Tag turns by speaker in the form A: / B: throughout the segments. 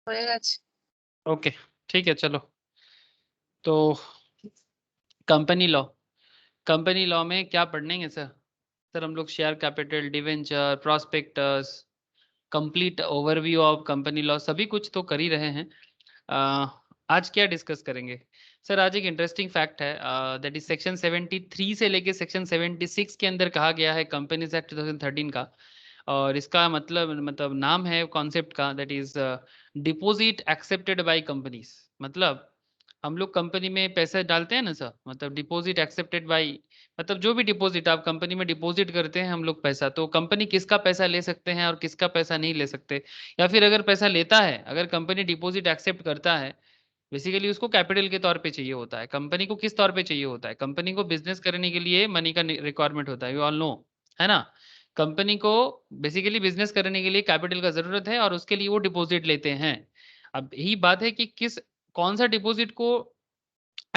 A: होएगा।
B: ओके ठीक है चलो। तो कंपनी लॉ में क्या पढ़ेंगे सर? सर हम लोग share capital, debenture, prospectus, complete overview of company law सभी कुछ तो कर ही रहे हैं। आज क्या डिस्कस करेंगे सर? आज एक इंटरेस्टिंग फैक्ट है, दैट इज सेक्शन 73 से लेके सेक्शन 76 के अंदर कहा गया है कंपनीज एक्ट 2013 का। और इसका मतलब नाम है कॉन्सेप्ट का, that is deposit accepted by companies. मतलब हम लोग कंपनी में पैसे डालते हैं ना सर, मतलब डिपॉजिट एक्सेप्टेड बाय, मतलब जो भी डिपॉजिट आप कंपनी में डिपॉजिट करते हैं हम लोग पैसा, तो कंपनी किसका पैसा ले सकते हैं और किसका पैसा नहीं ले सकते। या फिर अगर पैसा लेता है, अगर कंपनी डिपॉजिट एक्सेप्ट करता है, बेसिकली उसको कैपिटल के तौर पे चाहिए होता है। कंपनी को किस तौर पे चाहिए होता है? कंपनी को बिजनेस करने के लिए मनी का रिक्वायरमेंट होता है, यू ऑल नो, है ना। कंपनी को बेसिकली बिजनेस करने के लिए कैपिटल का जरूरत है और उसके लिए वो डिपॉजिट लेते हैं। अब यही बात है कि किस कौन सा डिपॉजिट को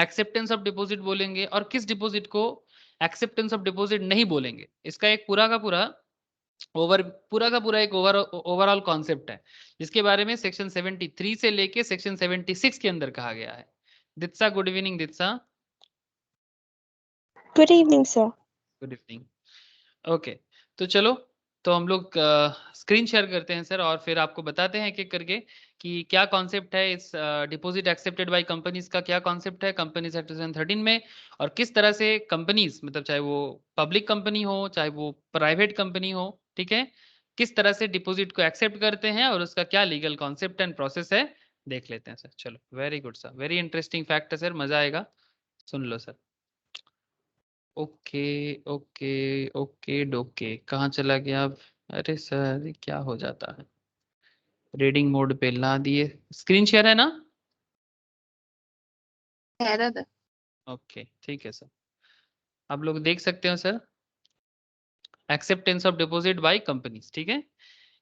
B: एक्सेप्टेंस ऑफ डिपॉजिट बोलेंगे और किस डिपॉजिट को एक्सेप्टेंस ऑफ डिपॉजिट नहीं बोलेंगे। इसका एक पूरा का पूरा एक ओवरऑल कॉन्सेप्ट है, जिसके बारे में सेक्शन 73 से लेके सेक्शन 76 के अंदर कहा गया है। Ditsa, good evening Ditsa.
C: Good evening sir.
B: Good evening. Okay, तो चलो, तो हम लोग स्क्रीन शेयर करते हैं सर, और फिर आपको बताते हैं एक करके कि क्या कॉन्सेप्ट है इस डिपॉजिट एक्सेप्टेड बाय कंपनीज का, क्या कॉन्सेप्ट है कंपनीज एक्ट 2013 में, और किस तरह से कंपनीज, मतलब चाहे वो पब्लिक कंपनी हो चाहे वो प्राइवेट कंपनी हो, ठीक है, किस तरह से डिपॉजिट को एक्सेप्ट करते हैं और उसका क्या लीगल कॉन्सेप्ट एंड प्रोसेस है, देख लेते हैं सर। चलो, very good sir, very interesting fact है सर, मजा आएगा, सुन लो सर। ओके ओके ओके डोके, कहाँ चला गया अब? अरे सर ये क्या हो जाता है? रीडिंग मोड पे ला दिए, स्क्रीन शेयर है ना?
A: है।
B: ओके ठीक है सर, आप लोग देख सकते हो sir, acceptance of deposit by companies, ठीक है।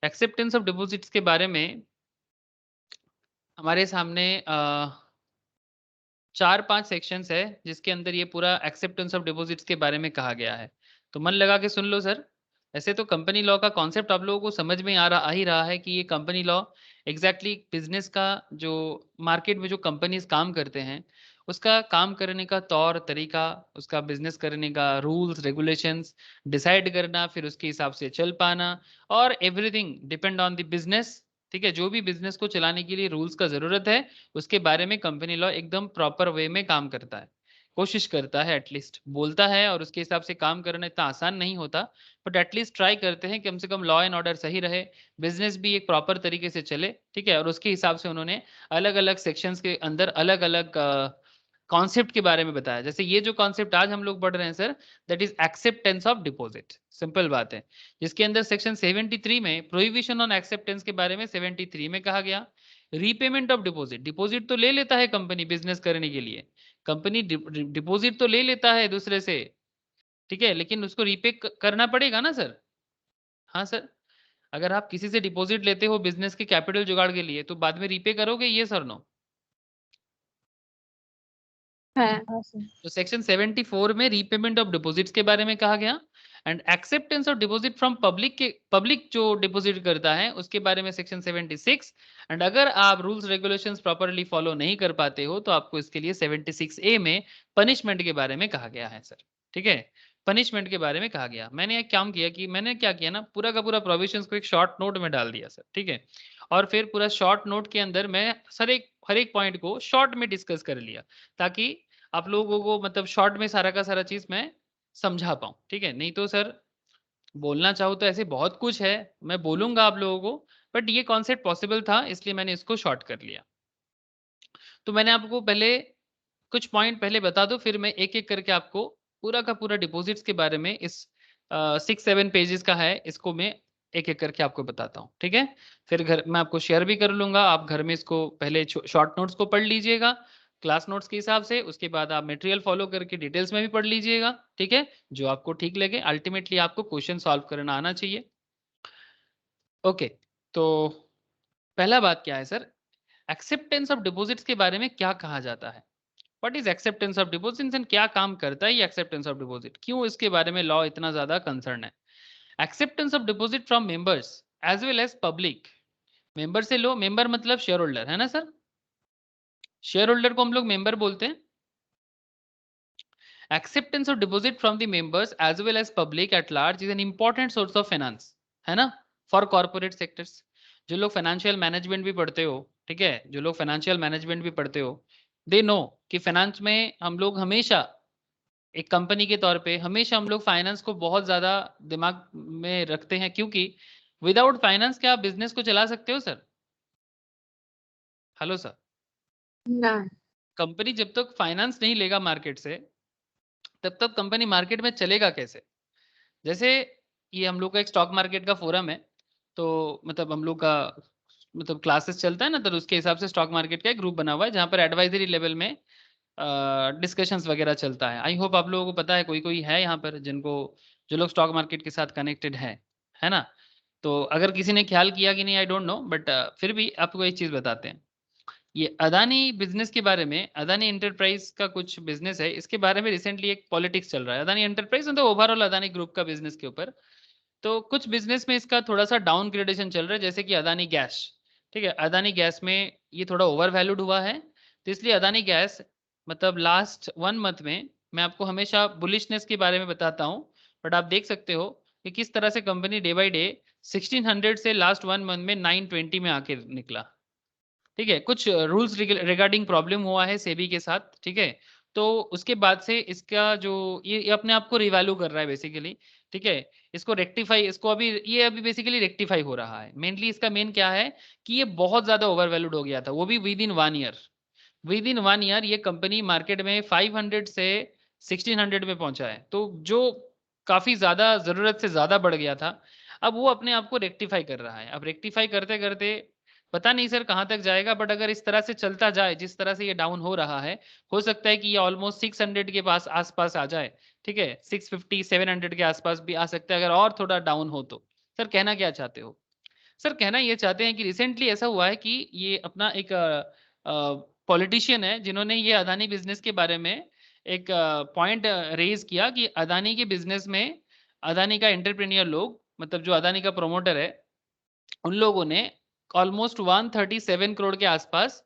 B: एक्सेप्टेंस ऑफ डिपॉजिट्स के बारे में हमारे सामने 4-5 सेक्शंस है, जिसके अंदर ये पूरा एक्सेप्टेंस ऑफ डिपॉजिट्स के बारे में कहा गया है। तो मन लगा के सुन लो सर। ऐसे तो कंपनी लॉ का कॉन्सेप्ट आप लोगों को समझ में आ ही रहा है कि ये कंपनी लॉ एग्जैक्टली बिजनेस का, जो मार्केट में जो कंपनीज काम करते हैं उसका काम करने का तौर तरीका, उसका बिजनेस करने का रूल्स रेगुलेशंस डिसाइड करना, फिर उसके हिसाब से चल पाना, और everything depend on the business. ठीक है, जो भी बिजनेस को चलाने के लिए रूल्स का जरूरत है उसके बारे में कंपनी लॉ एकदम प्रॉपर वे में काम करता है, कोशिश करता है, एटलीस्ट बोलता है, और उसके हिसाब से काम करना इतना आसान नहीं होता, बट एटलीस्ट ट्राई करते हैं कि कम से कम लॉ एंड ऑर्डर सही रहे, बिजनेस भी एक प्रॉपर तरीके से चले, ठीक है। और उसके हिसाब से उन्होंने अलग अलग सेक्शंस के अंदर अलग अलग कॉन्सेप्ट के बारे में बताया। जैसे ये जो कॉन्सेप्ट आज हम लोग पढ़ रहे हैं sir, that is acceptance of deposit, simple बात है, जिसके अंदर सेक्शन 73 में प्रोहिबिशन ऑन एक्सेप्टेंस के बारे में 73 में कहा गया। रीपेमेंट ऑफ डिपॉजिट, डिपॉजिट तो ले लेता है कंपनी बिजनेस करने के लिए, कंपनी डिपॉजिट तो ले लेता है दूसरे से, ठीक है, लेकिन उसको रीपे करना पड़ेगा ना सर। हाँ सर, अगर आप किसी से डिपॉजिट लेते हो बिजनेस के कैपिटल जुगाड़ के लिए, तो बाद में रीपे करोगे, ये सर नो?
A: है।
B: तो सेक्शन 74 में रीपेमेंट ऑफ डिपॉजिट्स के बारे में कहा गया, and acceptance of deposit from public जो डिपॉजिट करता है उसके बारे में सेक्शन 76। एंड अगर आप रूल्स रेगुलेशंस प्रॉपरली फॉलो नहीं कर पाते हो तो आपको इसके लिए 76A में पनिशमेंट के बारे में कहा गया है सर, ठीक है। पनिशमेंट के बारे में कहा गया, मैंने एक काम किया कि मैंने क्या किया ना, पूरा का पूरा प्रोविजंस को एक शॉर्ट नोट में डाल दिया सर, ठीक है। और फिर पूरा शॉर्ट नोट के अंदर मैं सर एक हर एक पॉइंट को शॉर्ट में डिस्कस कर लिया, ताकि आप लोगों को मतलब शॉर्ट में सारा का सारा चीज मैं समझा पाऊं, ठीक है। नहीं तो सर बोलना चाहूँ तो ऐसे बहुत कुछ है, मैं बोलूंगा आप लोगों को, बट ये कॉन्सेप्ट पॉसिबल था इसलिए मैंने इसको शॉर्ट कर लिया। तो मैंने आपको पहले कुछ पॉइंट पहले बता दो, फिर मैं एक एक करके आपको पूरा का पूरा डिपॉजिट्स के बारे में इस 6-7 पेजेस का है, इसको मैं एक एक करके आपको बताता हूँ, ठीक है। फिर घर मैं आपको शेयर भी कर लूंगा, आप घर में इसको पहले शॉर्ट नोट्स को पढ़ लीजिएगा क्लास नोट्स के हिसाब से, उसके बाद आप मटेरियल फॉलो करके डिटेल्स में भी पढ़ लीजिएगा, ठीक है, जो आपको ठीक लगे। अल्टीमेटली आपको क्वेश्चन सॉल्व करना आना चाहिए। ओके, तो पहला बात क्या है सर, एक्सेप्टेंस ऑफ डिपॉजिट्स के बारे में क्या कहा जाता है? What is acceptance of deposit and क्या काम करता है ये एक्सेप्टेंस ऑफ डिपॉजिट, क्यों इसके बारे में लॉ इतना ज्यादा कंसर्न है? Acceptance of deposit from members as well as public member से लो, मेंबर मतलब शेयर होल्डर, है ना सर? शेयर होल्डर को हम लोग मेंबर बोलते हैं। Acceptance of deposit from the members as well as public at large is an important source of finance, है ना, फॉर कॉर्पोरेट सेक्टर्स। जो लोग फाइनेंशियल मैनेजमेंट भी पढ़ते हो, ठीक है, जो लोग फाइनेंशियल मैनेजमेंट भी पढ़ते हो, दे नो कि फाइनेंस में हम लोग हमेशा एक कंपनी के तौर पे हमेशा हम लोग फाइनेंस को बहुत ज्यादा दिमाग में रखते हैं, क्योंकि विदाउट फाइनेंस क्या आप बिजनेस को चला सकते हो सर? Hello sir.
A: ना।
B: कंपनी जब तक फाइनेंस नहीं लेगा मार्केट से, तब तक कंपनी मार्केट में चलेगा कैसे? जैसे ये हम लोग का एक स्टॉक मार्केट का फोरम है, तो मतलब हम लोग का मतलब क्लासेस चलता है ना, तो उसके हिसाब से स्टॉक मार्केट का एक ग्रुप बना हुआ है जहाँ पर एडवाइजरी लेवल में डिस्कशंस वगैरह चलता है। आई होप आप लोगों को पता है, कोई है यहाँ पर जिनको, जो लोग स्टॉक मार्केट के साथ कनेक्टेड है ना? तो अगर किसी ने ख्याल किया कि नहीं आई डोंट नो, बट फिर भी आपको एक चीज़ बताते हैं। ये अदानी बिज़नेस के बारे में, अदानी एंटरप्राइज़ का कुछ बिज़नेस है, इसके बारे में रिसेंटली एक पॉलिटिक्स चल रहा है। अदानी एंटरप्राइज़ मतलब ओवरऑल अदानी ग्रुप का बिज़नेस के ऊपर। तो कुछ बिज़नेस में इसका थोड़ा-सा डाउन ग्रेडेशन चल रहा है, जैसे कि अदानी गैस, ठीक है? अदानी गैस में ये थोड़ा ओवर वैल्यूड हुआ है, तो इसलिए अदानी गैस मतलब लास्ट 1 मंथ में मैं आपको हमेशा बुलिशनेस के बारे में बताता हूँ, बट आप देख सकते हो कि किस तरह से कंपनी डे बाय डे 1600 से लास्ट 1 मंथ में 920 में आके निकला। ठीक है, कुछ रूल्स रिगार्डिंग प्रॉब्लम हुआ है सेबी के साथ, ठीक है? तो उसके बाद से इसका जो ये अपने आप को रिवैल्यू कर रहा है बेसिकली, ठीक है? इसको रेक्टिफाई, इसको अभी ये अभी बेसिकली रेक्टिफाई हो रहा है। मेनली इसका मेन क्या है कि ये बहुत ज़्यादा ओवर वैल्यूड हो गया था, वो भी with in 1 year. With in 1 year ये कंपनी मार्केट में 500 से 1600 में पहुँचा है। तो जो काफ़ी ज़्यादा ज़रूरत से ज़्यादा बढ़ गया था, अब वो अपने आप को रेक्टिफाई कर रहा है। अब रेक्टिफाई करते-करते पता नहीं सर कहाँ तक जाएगा, बट अगर इस तरह से चलता जाए, जिस तरह से ये डाउन हो रहा है, हो सकता है कि ये ऑलमोस्ट 600 के पास आस-पास आ जाए, ठीक है? 650 700 के आस-पास भी आ सकता है अगर और थोड़ा डाउन हो तो। सर कहना क्या चाहते हो? सर कहना ये चाहते हैं कि रिसेंटली ऐसा हुआ है कि ये अपना एक पॉलिटिशियन है जिन्होंने ये अदानी बिज़नेस के बारे में एक पॉइंट रेज़ किया कि अदानी के बिज़नेस में अदानी का एंटरप्रेन्योर लोग, मतलब जो अदानी का प्रमोटर है, उन लोगों ने ऑलमोस्ट 137 करोड़ के आसपास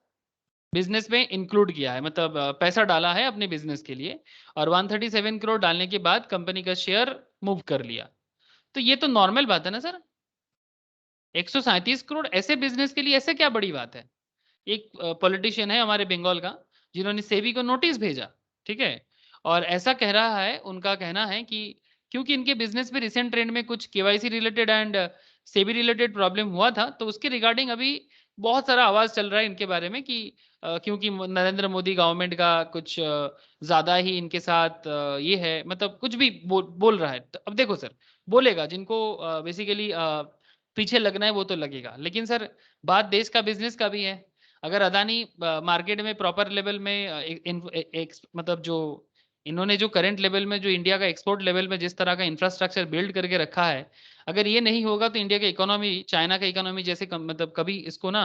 B: बिज़नेस में इंक्लूड किया है, मतलब पैसा डाला है अपने बिज़नेस के लिए, और 137 करोड़ डालने के बाद कंपनी का शेयर मूव कर लिया। तो ये तो नॉर्मल बात है ना सर? 137 करोड़ ऐसे बिज़नेस के लिए ऐसे क्या बड़ी बात है? एक पॉलिटिशियन है हमारे बंगाल का, जिन्होंने सेबी को नोटिस भेजा, ठीक है? और ऐसा कह रहा है, उनका कहना है कि क्योंकि इनके बिज़नेस में रिसेंट ट्रेंड में कुछ KYC related and SEBI related problem हुआ था, तो उसके रिगार्डिंग अभी बहुत सारा आवाज़ चल रहा है इनके बारे में कि क्योंकि नरेंद्र मोदी गवर्नमेंट का कुछ ज़्यादा ही इनके साथ ये है, मतलब कुछ भी बोल रहा है। तो अब देखो सर, बोलेगा जिनको बेसिकली पीछे लगना है वो तो लगेगा। लेकिन सर बात देश का बिज़नेस का भी है। अगर अदानी मार्केट में प्रॉपर लेवल में मतलब जो इन्होंने जो करंट लेवल में जो इंडिया का एक्सपोर्ट लेवल में जिस तरह का इंफ्रास्ट्रक्चर बिल्ड करके रखा है, अगर ये नहीं होगा तो इंडिया की इकोनॉमी चाइना का इकोनॉमी जैसे मतलब कभी इसको ना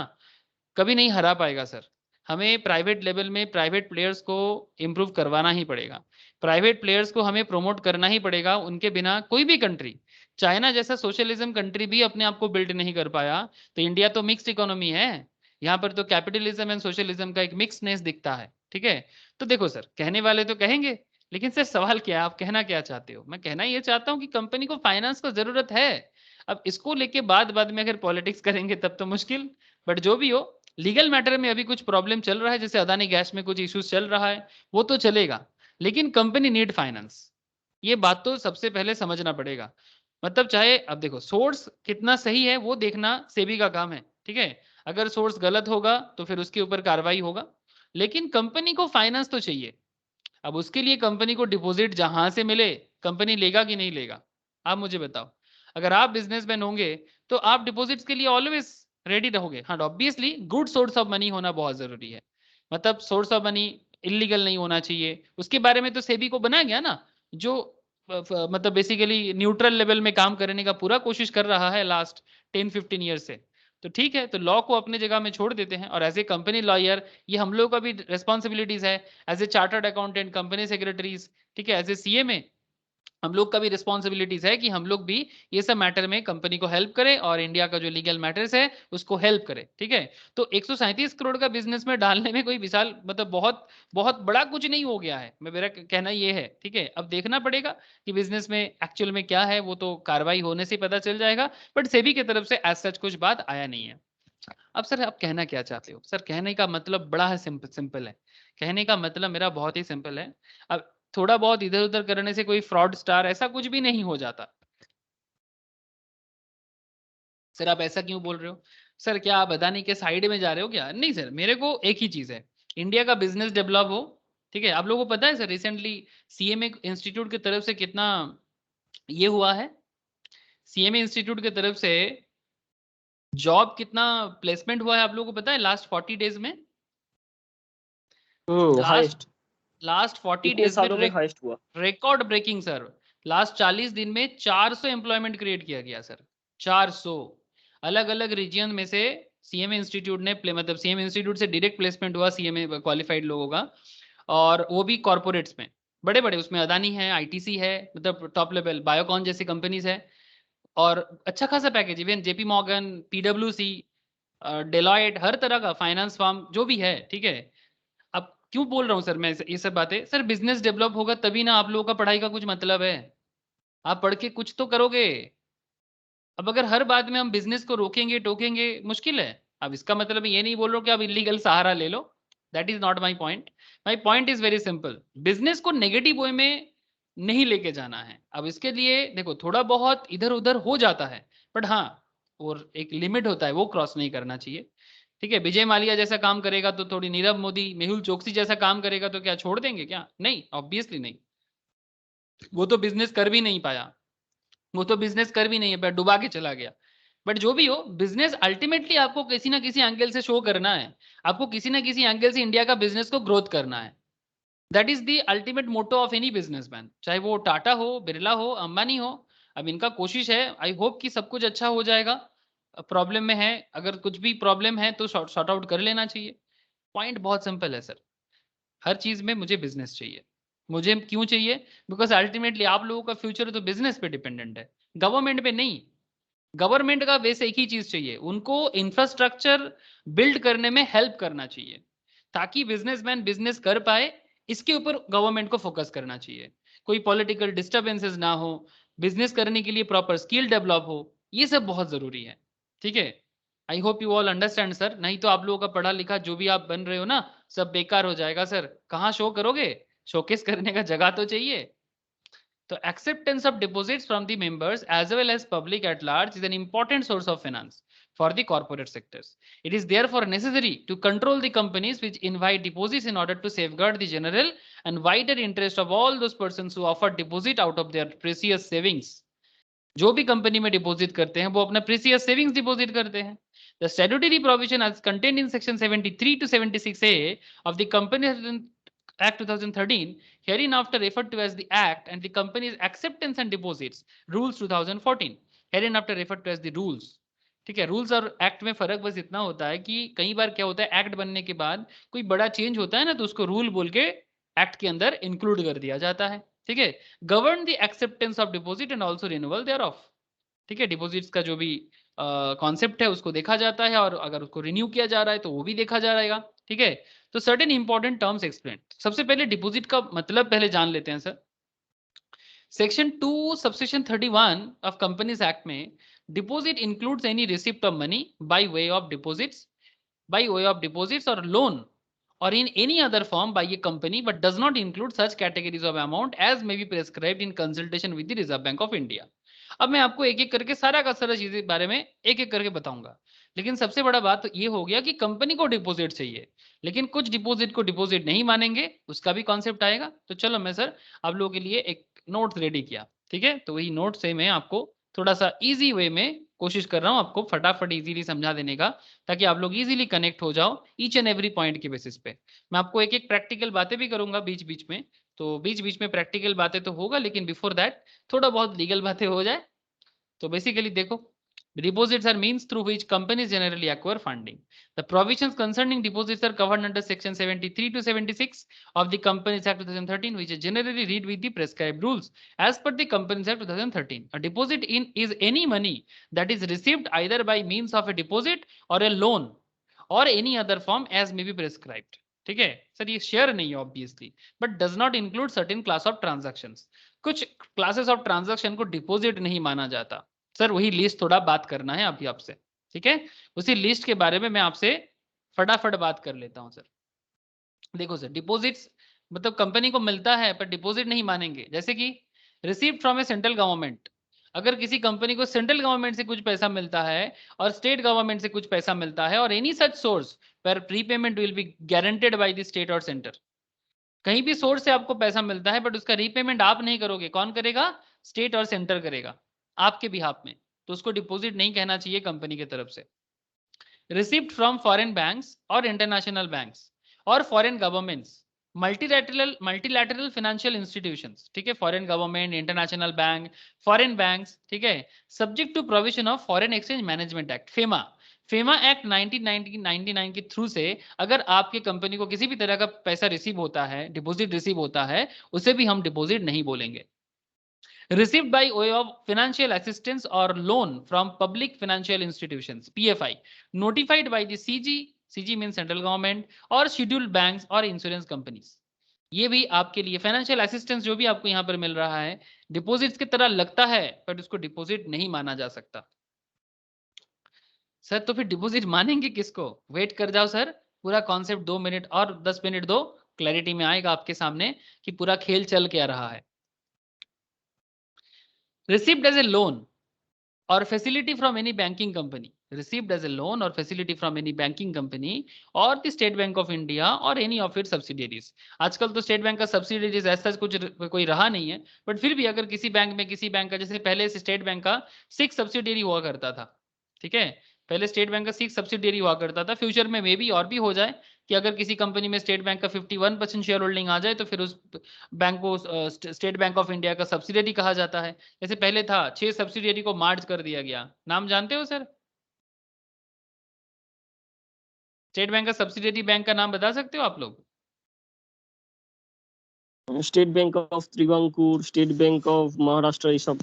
B: कभी नहीं हरा पाएगा सर। हमें प्राइवेट लेवल में प्राइवेट प्लेयर्स को इम्प्रूव करवाना ही पड़ेगा। प्राइवेट प्लेयर्स को हमें प्रमोट करना ही पड़ेगा, उनके बिना कोई भी कंट्री, चाइना जैसा सोशलिज्म कंट्री भी अपने आप को बिल्ड नहीं कर पाया, तो इंडिया तो मिक्स्ड इकोनॉमी है। यहाँ पर तो कैपिटलिज्म एंड सोशलिज्म का एक मिक्सनेस दिखता है, ठीक है? तो देखो सर, कहने वाले तो कहेंगे, लेकिन सर सवाल क्या है, आप कहना क्या चाहते हो? मैं कहना ये चाहता हूँ कि कंपनी को फाइनेंस को ज़रूरत है। अब इसको लेके बाद-बाद में अगर पॉलिटिक्स करेंगे तब तो मुश्किल, बट जो भी हो, लीगल मैटर में अभी कुछ प्रॉब्लम चल रहा है, जैसे अदानी गैस में कुछ इश्यूज चल रहा है, वो तो चलेगा, लेकिन कंपनी नीड फाइनेंस। ये बात तो सबसे पहले समझना पड़ेगा। मतलब चाहे अब देखो सोर्स कितना सही है वो देखना सेबी का काम है, ठीक है? अगर सोर्स गलत होगा तो फिर उसके ऊपर कार्रवाई होगा, लेकिन कंपनी को फाइनेंस तो चाहिए। अब उसके लिए कंपनी को डिपॉजिट जहां से मिले, कंपनी लेगा कि नहीं लेगा? आप मुझे बताओ। अगर आप बिजनेसमैन होंगे तो आप डिपॉजिट्स के लिए ऑलवेज रेडी रहोगे। हाँ, obviously good source of money होना बहुत जरूरी है। मतलब सोर्स ऑफ मनी इलीगल नहीं होना चाहिए, उसके बारे में तो सेबी को बनाया गया ना, जो मतलब बेसिकली न्यूट्रल लेवल में काम करने का पूरा कोशिश कर रहा है लास्ट 10-15 ईयर से। तो ठीक है, तो लॉ को अपने जगह में छोड़ देते हैं, और एज ए कंपनी लॉयर ये हम लोग का भी रिस्पॉन्सिबिलिटीज है, as a chartered accountant, company secretaries, ठीक है, एज ए सीएमए, हम लोग का भी रिस्पॉन्सिबिलिटीज है कि हम लोग भी ये सब मैटर में कंपनी को हेल्प करें और इंडिया का जो लीगल मैटर्स है उसको हेल्प करें, ठीक है। तो 137 करोड़ का बिजनेस में डालने में कोई विशाल मतलब बहुत बहुत बड़ा कुछ नहीं हो गया है, मेरा कहना ये है, ठीक है। अब देखना पड़ेगा कि बिजनेस में एक्चुअल में क्या है, वो तो कार्रवाई होने से पता चल जाएगा, बट सेबी की तरफ से एज सच कुछ बात आया नहीं है। अब सर आप कहना क्या चाहते हो? सर कहने का मतलब बड़ा है, सिंपल सिंपल है। कहने का मतलब मेरा बहुत ही सिंपल है। अब थोड़ा बहुत इधर-उधर करने से कोई फ्रॉड स्टार ऐसा कुछ भी नहीं हो जाता। सर आप ऐसा क्यों बोल रहे हो? सर क्या आप अदानी के साइड में जा रहे हो क्या? नहीं सर, मेरे को एक ही चीज़ है, इंडिया का बिज़नेस डेवलप हो, ठीक है? आप लोगों को पता है सर रिसेंटली सीएमए इंस्टीट्यूट की तरफ से कितना ये हुआ है? सीएमए इंस्टीट्यूट की तरफ से जॉब कितना प्लेसमेंट हुआ है आप लोगों को पता है लास्ट 40 डेज़ में? लास्ट
C: हाईएस्ट
B: लास्ट 40
C: इतने
B: डेज़ में
C: सालों में हाईएस्ट हुआ।
B: Record breaking sir. लास्ट 40 दिन में 400 एम्प्लॉयमेंट क्रिएट किया गया सर। 400 अलग-अलग रीजन में से सीएमए इंस्टीट्यूट ने मतलब सीएमए इंस्टीट्यूट से डायरेक्ट प्लेसमेंट हुआ सीएमए क्वालिफाइड लोगों का, और वो भी कॉर्पोरेट्स में। बड़े-बड़े उसमें अदानी है, आईटीसी है, मतलब टॉप लेवल बायोकॉन जैसी कंपनीज है, और अच्छा खासा पैकेज, इवन जेपी मॉर्गन, पीडब्ल्यूसी, डेलॉयट, हर तरह का फाइनेंस फर्म जो भी है, ठीक है। अब क्यों बोल रहा हूँ सर मैं ये सब बातें? सर बिज़नेस डेवलप होगा तभी ना आप लोगों का पढ़ाई का कुछ मतलब है। आप पढ़ के कुछ तो करोगे। अब अगर हर बात में हम बिज़नेस को रोकेंगे, टोकेंगे, मुश्किल है। अब इसका मतलब ये नहीं बोल रहा हूँ कि आप इल्लीगल सहारा ले लो। That is not my point. My point is very simple. Business को नेगेटिव वे में नहीं लेके जाना है। अब इसके लिए देखो थोड़ा बहुत इधर-उधर हो जाता है, बट हाँ, और एक लिमिट होता है, वो क्रॉस नहीं करना चाहिए। ठीक है, विजय माल्या जैसा काम करेगा तो थोड़ी नीरव मोदी, मेहुल चोकसी जैसा काम करेगा तो क्या छोड़ देंगे क्या? नहीं, ऑब्वियसली नहीं। वो तो बिज़नेस कर भी नहीं पाया। वो तो बिज़नेस कर भी नहीं है, डुबा के चला गया। बट जो भी हो, बिज़नेस अल्टीमेटली आपको किसी ना किसी एंगल से शो करना है। आपको किसी ना किसी एंगल से इंडिया का बिज़नेस को ग्रोथ करना है। That is the ultimate motto of any businessman. चाहे वो टाटा हो, बिरला हो, अंबानी हो। अब इनका कोशिश है, आई होप कि सब कुछ अच्छा हो जाएगा। प्रॉब्लम में है, अगर कुछ भी प्रॉब्लम है तो सॉर्ट आउट कर लेना चाहिए। पॉइंट बहुत सिंपल है सर। हर चीज़ में मुझे बिज़नेस चाहिए। मुझे क्यों चाहिए? बिकॉज़ अल्टीमेटली आप लोगों का फ्यूचर तो बिज़नेस पे डिपेंडेंट है, गवर्नमेंट पे नहीं। गवर्नमेंट का बेस एक ही चीज़ चाहिए, उनको इंफ्रास्ट्रक्चर बिल्ड करने में हेल्प करना चाहिए, ताकि बिज़नेसमैन बिज़नेस कर पाए, इसके ऊपर गवर्नमेंट को फोकस करना चाहिए। कोई पॉलिटिकल डिस्टर्बेंसेस ना हो, बिज़नेस करने के लिए प्रॉपर स्किल डेवलप हो, ये सब बहुत ज़रूरी है। ठीक है? I hope you all understand sir, नहीं तो आप लोगों का पढ़ा-लिखा जो भी आप बन रहे हो ना, सब बेकार हो जाएगा सर। कहाँ शो करोगे? शोकेस करने का जगह तो चाहिए। The acceptance of deposits from the members as well as public at large is an important source of finance for the corporate sectors. It is therefore necessary to control the companies which invite deposits in order to safeguard the general and wider interest of all those persons who offer deposit out of their precious savings. जो भी company में deposit करते हैं वो अपना precious savings deposit करते हैं. The statutory provision as contained in section 73 to 76A of the Companies Act 2013, hereinafter referred to as the Act, and the Companies Acceptance and Deposits Rules 2014, hereinafter referred to as the Rules. ठीक है, rules और act में फर्क बस इतना होता है कि कई बार क्या होता है, एक्ट बनने के बाद कोई बड़ा चेंज होता है ना, तो उसको रूल बोल के एक्ट के अंदर इंक्लूड कर दिया जाता है. ठीक है, govern the acceptance of deposit and also renewal thereof. ठीक है, डिपॉजिट्स का जो भी कॉन्सेप्ट है उसको देखा जाता है, और अगर उसको रिन्यू किया जा रहा है तो वो भी देखा जा रहेगा. ठीक है, तो सर्टेन इंपॉर्टेंट टर्म्स एक्सप्लेन. सबसे पहले डिपॉजिट का मतलब पहले जान लेते हैं sir. Section 2 subsection 31 of companies act में deposit includes any receipt of money by way of deposits, by way of deposits or loan or in any other form by a company, but does not include such categories of amount as may be prescribed in consultation with the Reserve Bank of India. अब मैं आपको एक एक करके सारा का सारा चीजें के बारे में एक एक करके बताऊंगा, लेकिन सबसे बड़ा बात तो ये हो गया कि कंपनी को डिपॉजिट चाहिए, लेकिन कुछ डिपॉजिट को डिपॉजिट नहीं मानेंगे, उसका भी कॉन्सेप्ट आएगा. तो चलो मैं सर आप लोगों के लिए एक नोट्स रेडी किया. ठीक है, तो वही नोट से मैं आपको थोड़ा सा इजी वे में कोशिश कर रहा हूँ आपको फटाफट इजीली समझा देने का, ताकि आप लोग इजीली कनेक्ट हो जाओ ईच एंड एवरी पॉइंट के बेसिस पे. मैं आपको एक एक प्रैक्टिकल बातें भी करूंगा बीच बीच में, तो बीच बीच में प्रैक्टिकल बातें तो होगा, लेकिन बिफोर दैट थोड़ा बहुत लीगल बातें हो जाए. तो बेसिकली देखो, Deposits are means through which companies generally acquire funding. The provisions concerning deposits are covered under section 73 to 76 of the Companies Act 2013, which is generally read with the prescribed rules as per the Companies Act 2013. A deposit in is any money that is received either by means of a deposit or a loan or any other form as may be prescribed. ठीक है sir, ये share नहीं है obviously, but does not include certain class of transactions. कुछ classes of transaction को deposit नहीं माना जाता. सर वही लिस्ट थोड़ा बात करना है अभी आपसे, ठीक है. उसी लिस्ट के बारे में मैं आपसे फटाफट बात कर लेता हूं सर. देखो सर, डिपॉजिट्स मतलब कंपनी को मिलता है पर डिपॉजिट नहीं मानेंगे. जैसे कि received from A central government, अगर किसी कंपनी को सेंट्रल गवर्नमेंट से कुछ पैसा मिलता है और स्टेट गवर्नमेंट से कुछ पैसा मिलता है और एनी सच सोर्स पर prepayment will be guaranteed by the state और सेंटर. कहीं भी सोर्स से आपको पैसा मिलता है बट उसका रीपेमेंट आप नहीं करोगे, कौन करेगा? स्टेट और सेंटर करेगा आपके बिहाफ में, तो उसको डिपॉजिट नहीं कहना चाहिए कंपनी की तरफ से. रिसीव्ड फ्रॉम फॉरेन बैंक्स और इंटरनेशनल बैंक्स और foreign governments, multilateral financial institutions, ठीक है, foreign government, international bank, foreign banks, ठीक है, subject to provision of foreign exchange management act FEMA. FEMA act 1999 के थ्रू से अगर आपके कंपनी को किसी भी तरह का पैसा रिसीव होता है, डिपॉजिट रिसीव होता है, उसे भी हम डिपॉजिट नहीं बोलेंगे. Received by way of financial assistance or loan from public financial institutions PFI notified by the CG means central government और scheduled banks और insurance companies. ये भी आपके लिए फाइनेंशियल असिस्टेंस जो भी आपको यहाँ पर मिल रहा है डिपॉजिट्स की तरह लगता है पर उसको डिपॉजिट नहीं माना जा सकता. सर तो फिर डिपॉजिट मानेंगे किसको? वेट कर जाओ सर, पूरा कॉन्सेप्ट 2 मिनट और 10 मिनट दो, क्लैरिटी में आएगा आपके सामने कि पूरा खेल चल क्या रहा है. Received as a loan or facility from any banking company, received as a loan or facility from any banking company or the State Bank of India or any of its subsidiaries. आजकल तो state bank का subsidies ऐसा कुछ कोई रहा नहीं है, but फिर भी अगर किसी बैंक का जैसे पहले स्टेट बैंक का 6 सब्सिडियरी हुआ करता था, ठीक है, पहले स्टेट बैंक का 6 सब्सिडियरी हुआ करता था. फ्यूचर में मे बी और भी हो जाए कि अगर किसी कंपनी में स्टेट बैंक का 51% शेयर होल्डिंग आ जाए तो फिर उस बैंक को स्टेट बैंक ऑफ इंडिया का सब्सिडियरी कहा जाता है. जैसे पहले था 6 सब्सिडियरी को मार्ज कर दिया गया. नाम जानते हो सर? स्टेट बैंक का सब्सिडियरी बैंक का नाम बता सकते हो आप लोग?
C: State bank of Travancore, state bank of Maharashtra, ये सब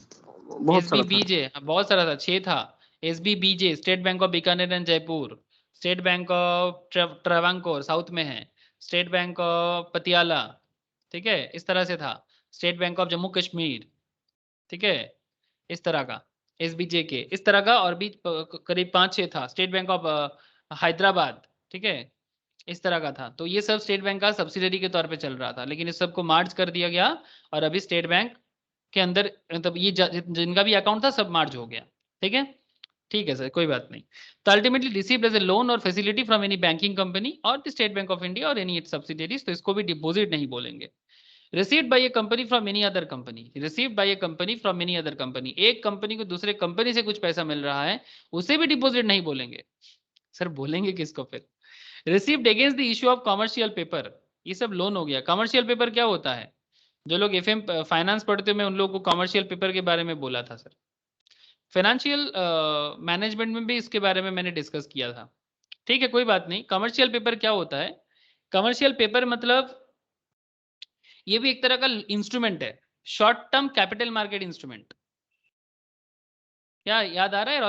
C: बहुत सारा था.
B: SBBJ बहुत सारा था, 6 था. SBBJ state bank of Bikaner and Jaipur, state bank of Travancore south में है, स्टेट बैंक ऑफ पटियाला, ठीक है, इस तरह से था. State bank of Jammu Kashmir, ठीक है, इस तरह का. SBJ के इस तरह का और भी करीब 5-6 था. स्टेट बैंक ऑफ हैदराबाद, ठीक है, इस तरह का था. तो ये सब स्टेट बैंक का सब्सिडरी के तौर पे चल रहा था, लेकिन इस सब को मार्ज कर दिया गया और अभी स्टेट बैंक के अंदर मतलब ये जिनका भी अकाउंट था सब मार्ज हो गया. ठीक है, ठीक है सर, कोई बात नहीं. तो ultimately received as a loan और facility from any banking company और the state bank of India और एनी इट्स सब्सिडरीज, तो इसको भी डिपॉजिट नहीं बोलेंगे. Received by a company from any other company, received by a company from any other company, एक company को दूसरे कंपनी से कुछ पैसा मिल रहा है उसे भी डिपॉजिट नहीं बोलेंगे. सर बोलेंगे किसको फिर? Received against the issue of commercial paper, ये सब लोन हो गया. कमर्शियल पेपर क्या होता है? जो लोग FM फाइनेंस पढ़ते हैं मैं उन लोगों को कमर्शियल पेपर के बारे में बोला था सर. फाइनेंशियल मैनेजमेंट में भी इसके बारे में मैंने डिस्कस किया था. ठीक है, कोई बात नहीं. कमर्शियल पेपर क्या होता है? कमर्शियल पेपर मतलब ये भी एक तरह का इंस्ट्रूमेंट है, short term capital market instrument. क्या याद आ रहा है?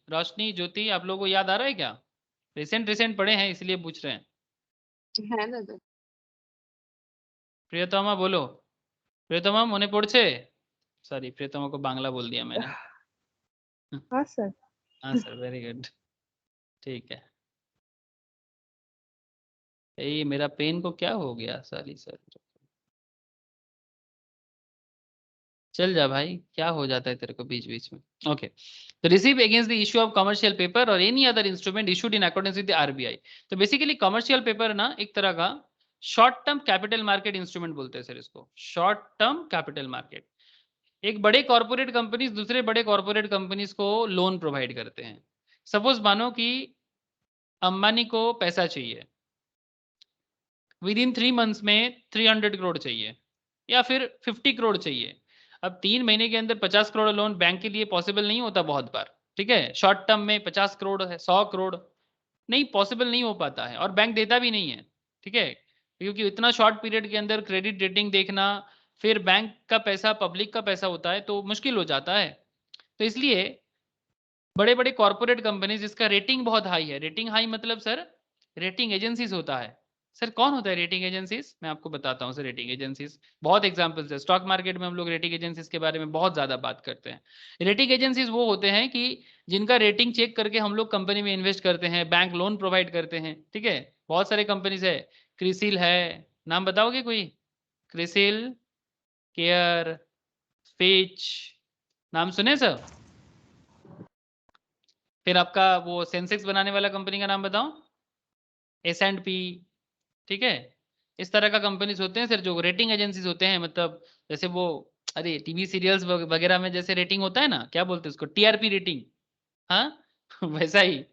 B: रोशनी ज्योति, आप लोगों को याद आ रहा है क्या? रिसेंट पढ़े हैं इसलिए पूछ रहे हैं.
A: হ্যাঁ দাদা।
B: प्रियतमा बोलो. प्रियतमा मने पड़ছে? सॉरी, प्रियतमा को बांग्ला बोल दिया मैंने.
A: हाँ सर।
B: हाँ सर, वेरी गुड. ठीक है. ये मेरा पेन को क्या हो गया? सॉरी सर, चल जा भाई, क्या हो जाता है तेरे को बीच बीच में. ओके, तो receive against the issue of commercial paper और any other instrument issued in accordance with the RBI. तो बेसिकली कमर्शियल पेपर ना एक तरह का short term capital market instrument बोलते हैं सर इसको, शॉर्ट टर्म कैपिटल मार्केट. एक बड़े कॉर्पोरेट कंपनीज दूसरे बड़े कॉर्पोरेट कंपनीज को लोन प्रोवाइड करते हैं. सपोज मानो कि अंबानी को पैसा चाहिए, विद इन 3 मंथ्स में 300 करोड़ चाहिए या फिर 50 करोड़ चाहिए. अब 3 महीने के अंदर 50 करोड़ लोन बैंक के लिए पॉसिबल नहीं होता बहुत बार, ठीक है, शॉर्ट टर्म में 50 करोड़ है, 100 करोड़, नहीं पॉसिबल नहीं हो पाता है और बैंक देता भी नहीं है, ठीक है, क्योंकि इतना शॉर्ट पीरियड के अंदर क्रेडिट रेटिंग देखना, फिर बैंक का पैसा पब्लिक का पैसा होता है तो मुश्किल हो जाता है। तो इसलिए बड़े बड़े कॉर्पोरेट कंपनीज जिसका रेटिंग बहुत हाई है, रेटिंग हाई मतलब सर रेटिंग एजेंसीज होता है। सर कौन होता है रेटिंग एजेंसीज? मैं आपको बताता हूँ सर, रेटिंग एजेंसीज बहुत एग्जांपल्स है, स्टॉक मार्केट में हम लोग रेटिंग एजेंसीज के बारे में बहुत ज्यादा बात करते हैं। रेटिंग एजेंसीज वो होते हैं कि जिनका रेटिंग चेक करके हम लोग कंपनी में इन्वेस्ट करते हैं, बैंक लोन प्रोवाइड करते हैं, ठीक है, बहुत सारे कंपनीज है, क्रिसिल है, नाम बताओगे कोई? क्रिसिल, केयर, फिच, नाम सुने सर? फिर आपका वो सेंसेक्स बनाने वाला कंपनी का नाम बताओ, S&P, ठीक है, इस तरह का कंपनीज होते हैं सर जो रेटिंग एजेंसीज होते हैं, मतलब जैसे वो, अरे टीवी सीरियल्स वगैरह में जैसे रेटिंग होता है ना, क्या बोलते हैं उसको, टीआरपी रेटिंग, हाँ वैसा ही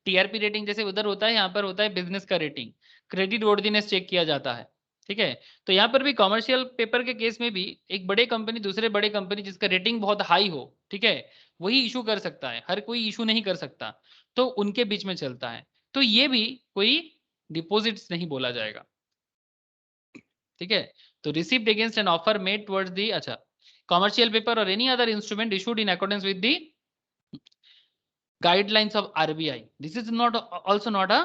B: टीआरपी रेटिंग जैसे उधर होता है, यहाँ पर होता है बिजनेस का रेटिंग, क्रेडिट वर्दीनेस चेक किया जाता है, ठीक है। तो यहाँ पर भी कॉमर्शियल पेपर के केस में भी एक बड़े कंपनी दूसरे बड़े कंपनी जिसका रेटिंग बहुत हाई हो, ठीक है, वही इशू कर सकता है, हर कोई इशू नहीं कर सकता, तो उनके बीच में चलता है। तो ये भी कोई डिपॉजिट्स नहीं बोला जाएगा, ठीक है। तो received against an offer made towards the, अच्छा, कॉमर्शियल पेपर और any other instrument issued in accordance with the guidelines of RBI, this is not also not a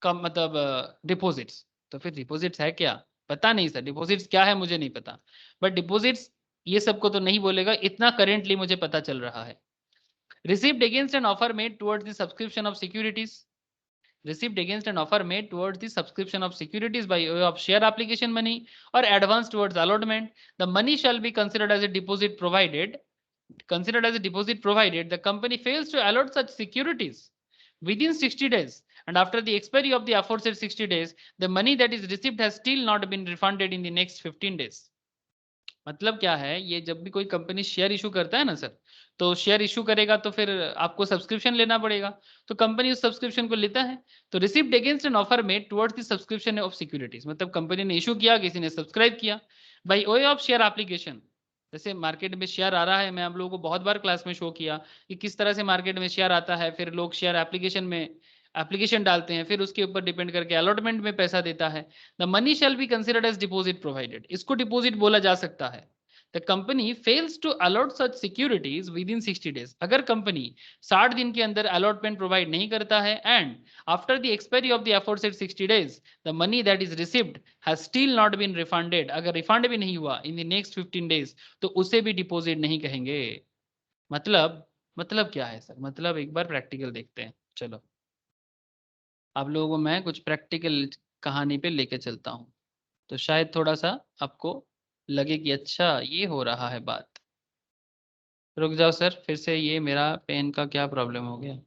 B: मतलब डिपॉजिट्स। तो फिर डिपॉजिट्स है क्या? पता नहीं सर, डिपॉजिट्स क्या है मुझे नहीं पता, बट डिपॉजिट्स ये सबको तो नहीं बोलेगा, इतना करेंटली मुझे पता चल रहा है। Received against an offer made towards the subscription of securities, received against an offer made towards the subscription of securities by way of share application money or advance towards allotment, the money shall be considered as a deposit provided, the company fails to allot such securities within 60 days and after the expiry of the aforesaid 60 days the money that is received has still not been refunded in the next 15 days। मतलब क्या है, ये जब भी कोई company share issue करता है ना सर, तो शेयर इशू करेगा तो फिर आपको सब्सक्रिप्शन लेना पड़ेगा, तो कंपनी उस सब्सक्रिप्शन को लेता है। तो received against an offer made towards the subscription of securities, मतलब कंपनी ने इशू किया, किसी ने सब्सक्राइब किया bye way of share application. जैसे मार्केट में शेयर आ रहा है, मैं आप लोगों को बहुत बार क्लास में शो किया कि किस तरह से मार्केट में शेयर आता है, फिर लोग शेयर एप्लीकेशन में एप्लीकेशन डालते हैं, फिर उसके ऊपर डिपेंड करके अलॉटमेंट में पैसा देता है। The money shall be considered as deposit provided, इसको डिपॉजिट बोला जा सकता है। The company fails to allot such securities within 60 days, अगर कंपनी 60 दिन के अंदर अलॉटमेंट प्रोवाइड नहीं करता है and after the expiry of the aforesaid 60 days the money that is received has still not been refunded, अगर रिफंड भी नहीं हुआ इन द नेक्स्ट 15 days तो उसे भी डिपॉजिट नहीं कहेंगे। मतलब क्या है सर? मतलब एक बार प्रैक्टिकल देखते हैं, चलो आप लोगों को मैं कुछ प्रैक्टिकल कहानी पे लेके चलता हूँ, तो शायद थोड़ा सा आपको लगे कि अच्छा ये हो रहा है बात। रुक जाओ सर, फिर से ये मेरा पेन का क्या प्रॉब्लम हो गया?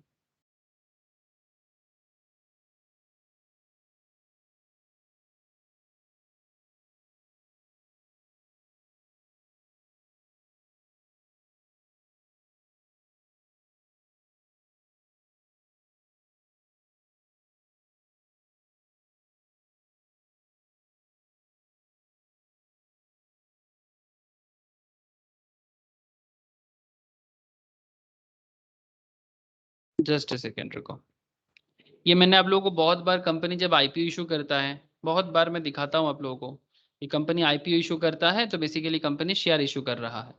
B: जस्ट अ सेकेंड रुको। ये मैंने आप लोगों को बहुत बार, कंपनी जब आईपीओ इशू करता है, बहुत बार मैं दिखाता हूँ आप लोगों को कि कंपनी आईपीओ इशू करता है तो बेसिकली कंपनी शेयर इशू कर रहा है।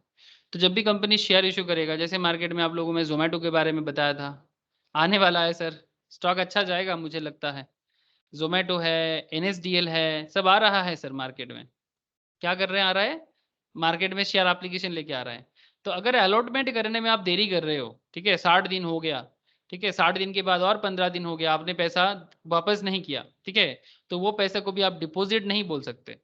B: तो जब भी कंपनी शेयर इशू करेगा, जैसे मार्केट में आप लोगों को मैं जोमेटो के बारे में बताया था, आने वाला है सर, स्टॉक अच्छा जाएगा मुझे लगता है। जोमेटो है, एनएसडीएल है, सब आ रहा है सर मार्केट में। क्या कर रहे हैं? आ रहा है मार्केट में, शेयर एप्लीकेशन लेके आ रहा है। तो अगर अलॉटमेंट करने में आप देरी कर रहे हो, ठीक है, 60 दिन हो गया, ठीक है, 60 दिन के बाद और 15 दिन हो गया, आपने पैसा वापस नहीं किया, ठीक है, तो वो पैसे को भी आप डिपॉजिट नहीं बोल सकते,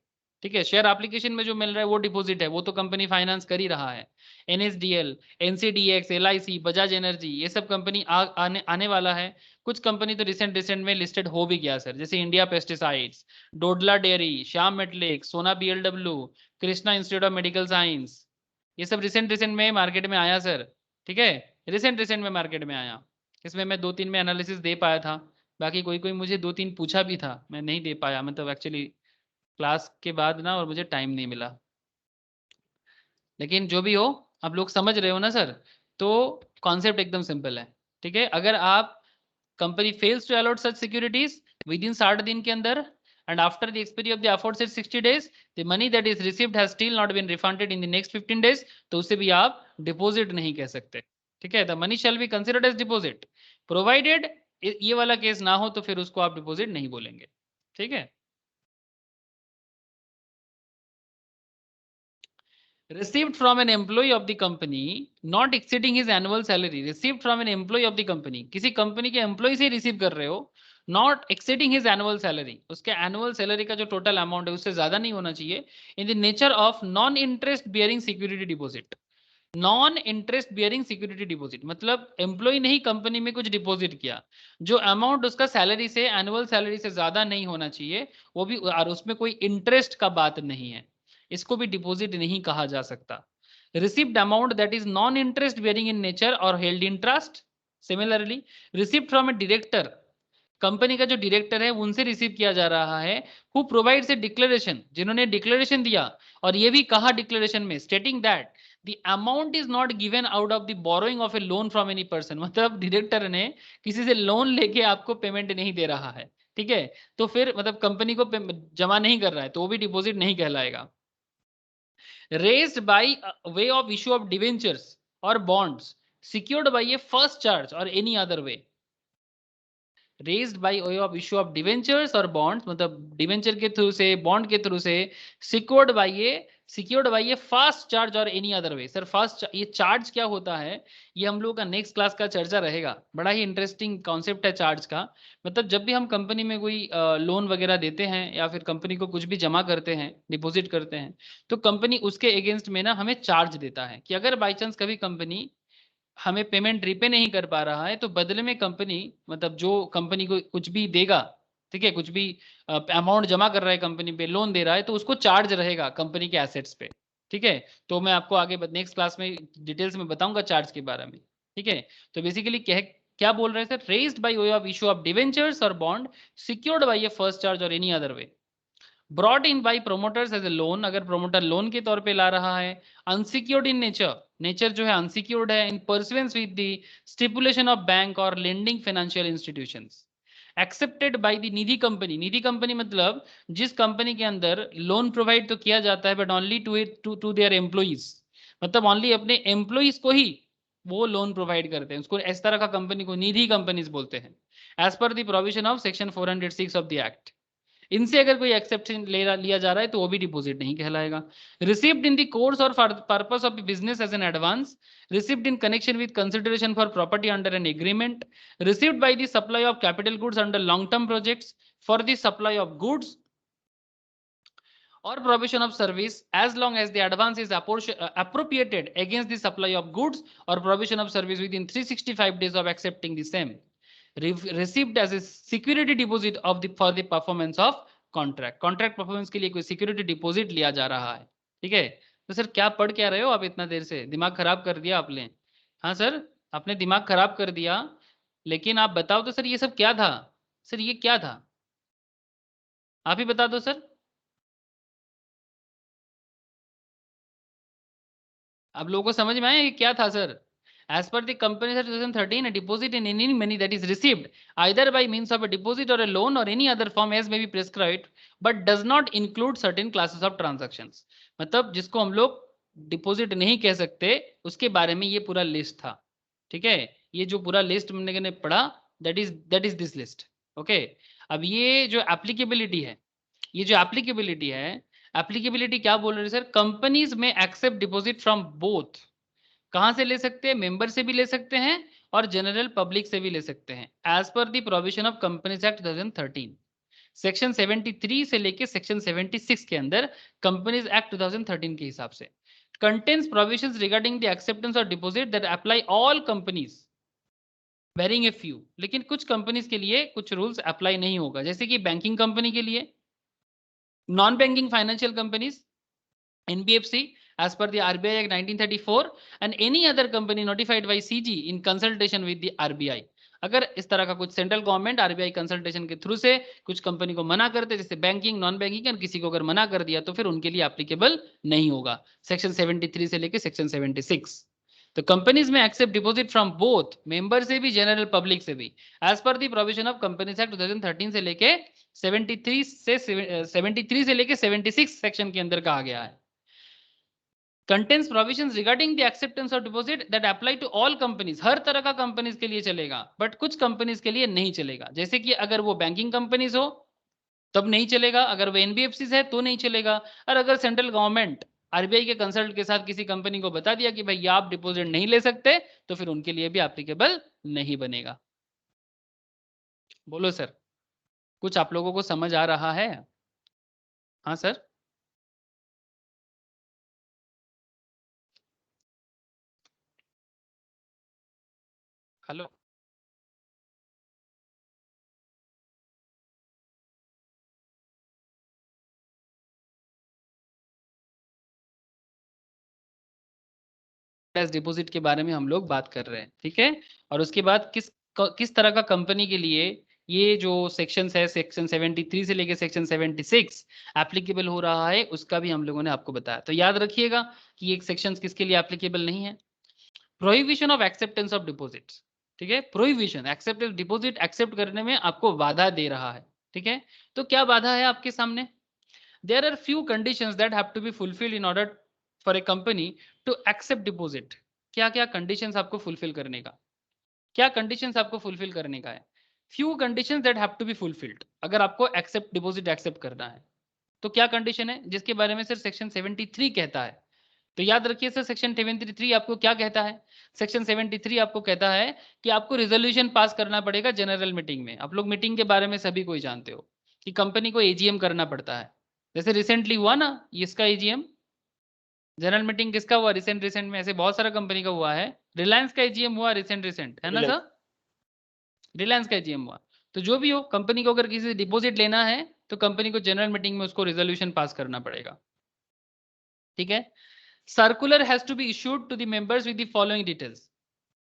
B: ठीक है। शेयर एप्लीकेशन में जो मिल रहा है वो डिपॉजिट है, वो तो कंपनी फाइनेंस कर ही रहा है। NSDL, NCDEX, LIC, Bajaj energy, ये सब कंपनी आने वाला है। कुछ कंपनी तो रिसेंट में लिस्टेड हो भी गया सर, जैसे India pesticides, Dodla dairy, Shyam metalics, Sona BLW, Krishna institute of medical science, ये सब रिसेंट में मार्केट में आया सर, ठीक है, रिसेंट में मार्केट में आया। इसमें मैं 2-3 में एनालिसिस दे पाया था, बाकी कोई कोई मुझे 2-3 पूछा भी था, मैं नहीं दे पाया, मतलब एक्चुअली क्लास के बाद ना, और मुझे टाइम नहीं मिला। लेकिन जो भी हो, आप लोग समझ रहे हो ना सर। तो कॉन्सेप्ट एकदम सिंपल है, ठीक है। अगर आप company fails to allot such securities within 60 दिन के अंदर and after the expiry of the aforesaid 60 days the money that is received has still not been refunded in the next 15 days, तो उसे भी आप डिपॉजिट नहीं कह सकते, ठीक है। The money shall be considered as deposit provided ये वाला केस ना हो तो फिर उसको आप डिपॉजिट नहीं बोलेंगे, ठीक है। Received from an employee of the company not exceeding his annual salary, received from an employee of the company, किसी कंपनी के एम्प्लॉय से रिसीव कर रहे हो, not exceeding his annual salary, उसके एनुअल सैलरी का जो टोटल अमाउंट है उससे ज्यादा नहीं होना चाहिए, in the nature of non interest bearing security deposit. Non interest bearing security deposit मतलब एम्प्लॉय ने ही कंपनी में कुछ डिपॉजिट किया, जो अमाउंट उसका सैलरी से एनुअल सैलरी से ज्यादा नहीं होना चाहिए, वो भी, और उसमें कोई इंटरेस्ट का बात नहीं है, इसको भी डिपॉजिट नहीं कहा जा सकता। Received amount that is non interest bearing in nature और held in trust. Similarly received from a director, company का जो डायरेक्टर है उनसे रिसीव किया जा रहा है, हु प्रोवाइड्स ए डिक्लेरेशन, जिन्होंने डिक्लेरेशन दिया और ये भी कहा डिक्लेरेशन में stating that the amount is not given out of the borrowing of A loan from any person, मतलब डायरेक्टर ने किसी से लोन लेके आपको पेमेंट नहीं दे रहा है, ठीक है, तो फिर मतलब कंपनी को जमा नहीं कर रहा है तो वो भी डिपॉजिट नहीं कहलाएगा। raised by way of issue of debentures or bonds secured by a first charge or any other way, raised by way of issue of debentures or bonds मतलब डिवेंचर के थ्रू से, बॉन्ड के through से, secured by a fast charge or any other way। Sir fast ये charge क्या होता है, ये हम लोगों का नेक्स्ट क्लास का चर्चा रहेगा, बड़ा ही इंटरेस्टिंग कॉन्सेप्ट है चार्ज का। मतलब जब भी हम कंपनी में कोई लोन वगैरह देते हैं या फिर कंपनी को कुछ भी जमा करते हैं, डिपॉजिट करते हैं, तो कंपनी उसके अगेंस्ट में ना हमें चार्ज देता है कि अगर बाई चांस कभी कंपनी हमें पेमेंट रीपे नहीं कर पा रहा है तो बदले में कंपनी, मतलब जो कंपनी को कुछ भी देगा, ठीक है, कुछ भी अमाउंट जमा कर रहा है कंपनी पे, लोन दे रहा है, तो उसको चार्ज रहेगा कंपनी के एसेट्स पे, ठीक है। तो मैं आपको आगे नेक्स्ट क्लास में डिटेल्स में बताऊंगा चार्ज के बारे में, ठीक है। तो बेसिकली क्या बोल रहे हैं sir, raised by way of issue of debentures और bond secured by a first charge और any other way, brought in by promoters as a loan, अगर प्रोमोटर लोन के तौर पे ला रहा है, अनसिक्योर्ड इन नेचर, नेचर जो है अनसिक्योर्ड है, in pursuance with the stipulation of bank और lending financial institutions, accepted by the Nidhi company, Nidhi company मतलब जिस कंपनी के अंदर लोन प्रोवाइड तो किया जाता है but only to their employees, मतलब ओनली अपने एम्प्लॉइज को ही वो लोन प्रोवाइड करते हैं, उसको इस तरह का कंपनी को निधि कंपनीज बोलते हैं, as per the provision of section 406 of the act. इनसे अगर कोई एक्सेप्शन लिया जा रहा है तो वो भी डिपॉजिट नहीं कहलाएगा। रिसीव्ड इन द कोर्स और for purpose of business as an advance, received in connection with consideration for property under an agreement, received by the supply of capital goods under long term projects for the supply of goods or provision of service as long as the advance is appropriated against the supply of goods or provision of service within 365 days of accepting the same, received as a security deposit of the for the performance of contract, contract performance के लिए कोई security deposit लिया जा रहा है, ठीक है। तो सर क्या पढ़ क्या रहे हो आप इतना देर से, दिमाग खराब कर दिया आपने, हाँ सर आपने दिमाग खराब कर दिया, लेकिन आप बताओ तो सर ये सब क्या था, सर ये क्या था, आप ही बता दो सर। अब लोगों को समझ में आया ये क्या था sir. As per the Companies Act 2013, a deposit in any money that is received either by means of a deposit or a loan or any other form as may be prescribed, but does not include certain classes of transactions, मतलब जिसको हम लोग deposit नहीं कह सकते उसके बारे में ये पूरा लिस्ट था, ठीक है। ये जो पूरा लिस्ट हमने पढ़ा that is this list, okay. अब ये जो एप्लीकेबिलिटी है, ये जो एप्लीकेबिलिटी है, एप्लीकेबिलिटी क्या बोल रहे हैं सर, कंपनीज में एक्सेप्ट डिपॉजिट फ्रॉम बोथ, कहां से ले सकते हैं, मेंबर से भी ले सकते हैं और जनरल पब्लिक से भी ले सकते हैं, as per the provision of companies act 2013, section 73 से लेके सेक्शन 76 के अंदर कंपनीज एक्ट 2013 के हिसाब से contains provisions regarding the acceptance of deposit that apply all companies barring a few, लेकिन कुछ कंपनीज के लिए कुछ रूल्स अप्लाई नहीं होगा, जैसे कि बैंकिंग कंपनी के लिए, non banking financial companies, NBFC as per the RBI Act 1934 and any other company notified by CG in consultation with the RBI, अगर इस तरह का कुछ सेंट्रल गवर्नमेंट RBI कंसल्टेशन के थ्रू से कुछ कंपनी को मना करते, जैसे बैंकिंग, नॉन बैंकिंग, और किसी को अगर मना कर दिया तो फिर उनके लिए एप्लीकेबल नहीं होगा, सेक्शन 73 से लेके सेक्शन 76। तो कंपनीज में accept deposit from both member से भी जनरल पब्लिक से भी as per the provision of companies act 2013 से लेके 73 से लेके 76 सेक्शन के अंदर कहा गया है। Contains provisions regarding the acceptance of deposit that apply to all companies, हर तरह का कंपनीज के लिए चलेगा, बट कुछ कंपनीज के लिए नहीं चलेगा। जैसे कि अगर वो बैंकिंग कंपनीज हो तब नहीं चलेगा, अगर वो एनबीएफसी है तो नहीं चलेगा, और अगर सेंट्रल गवर्नमेंट आरबीआई के कंसल्ट के साथ किसी कंपनी को बता दिया कि भाई आप डिपॉजिट नहीं ले सकते, तो फिर उनके लिए भी एप्लीकेबल नहीं बनेगा। बोलो सर, कुछ आप लोगों को समझ आ रहा है? हाँ सर। हेलो। डिपॉजिट के बारे में हम लोग बात कर रहे हैं, ठीक है। और उसके बाद किस तरह का कंपनी के लिए ये जो सेक्शंस है, सेक्शन 73 से लेके सेक्शन 76 एप्लीकेबल हो रहा है, उसका भी हम लोगों ने आपको बताया। तो याद रखिएगा कि ये सेक्शंस किसके लिए एप्लीकेबल नहीं है। Prohibition of acceptance of deposits, ठीक है। प्रोहिबिशन, एक्सेप्टेंस डिपॉजिट एक्सेप्ट करने में आपको बाधा दे रहा है, ठीक है। तो क्या बाधा है आपके सामने? There are few conditions that have to be fulfilled in order for a company to accept deposit. क्या क्या कंडीशंस आपको फुलफिल करने का, क्या कंडीशंस आपको फुलफिल करने का है? Few conditions that have to be fulfilled, अगर आपको एक्सेप्ट डिपॉजिट एक्सेप्ट करना है तो क्या कंडीशन है, जिसके बारे में सर सेक्शन 73 कहता है। तो याद रखिए सर, सेक्शन 73 आपको क्या कहता है? सेक्शन 73 आपको कहता है कि आपको रिजोल्यूशन पास करना पड़ेगा जनरल मीटिंग में। आप लोग मीटिंग के बारे में सभी कोई जानते हो कि कंपनी को एजीएम करना पड़ता है। जैसे रिसेंटली हुआ ना इसका एजीएम, जनरल मीटिंग किसका हुआ रिसेंट में? ऐसे बहुत सारा कंपनी का हुआ है। रिलायंस का एजीएम हुआ रिसेंट है ना सर, रिलायंस का एजीएम हुआ। तो जो भी हो, कंपनी को अगर किसी से डिपॉजिट लेना है तो कंपनी को जनरल मीटिंग में उसको रिजोल्यूशन पास करना पड़ेगा, ठीक है। Circular has to be issued to the members with the following details,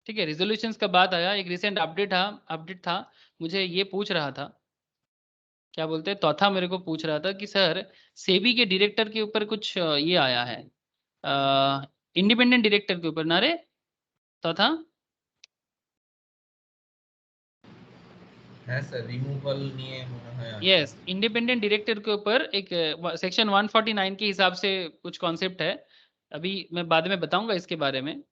B: ठीक है। रिजोल्यूशंस का बात आया, एक रिसेंट अपडेट था, मुझे ये पूछ रहा था, क्या बोलते हैं, चौथा मेरे को पूछ रहा था कि सर सेबी के डायरेक्टर के ऊपर कुछ ये आया है, इंडिपेंडेंट डायरेक्टर के ऊपर ना रे चौथा।
D: है सर, रिमूवल नहीं है।
B: यस, इंडिपेंडेंट डायरेक्टर के ऊपर एक सेक्शन 149 के हिसाब से कुछ कॉन्सेप्ट है, अभी मैं बाद में बताऊंगा इसके बारे में।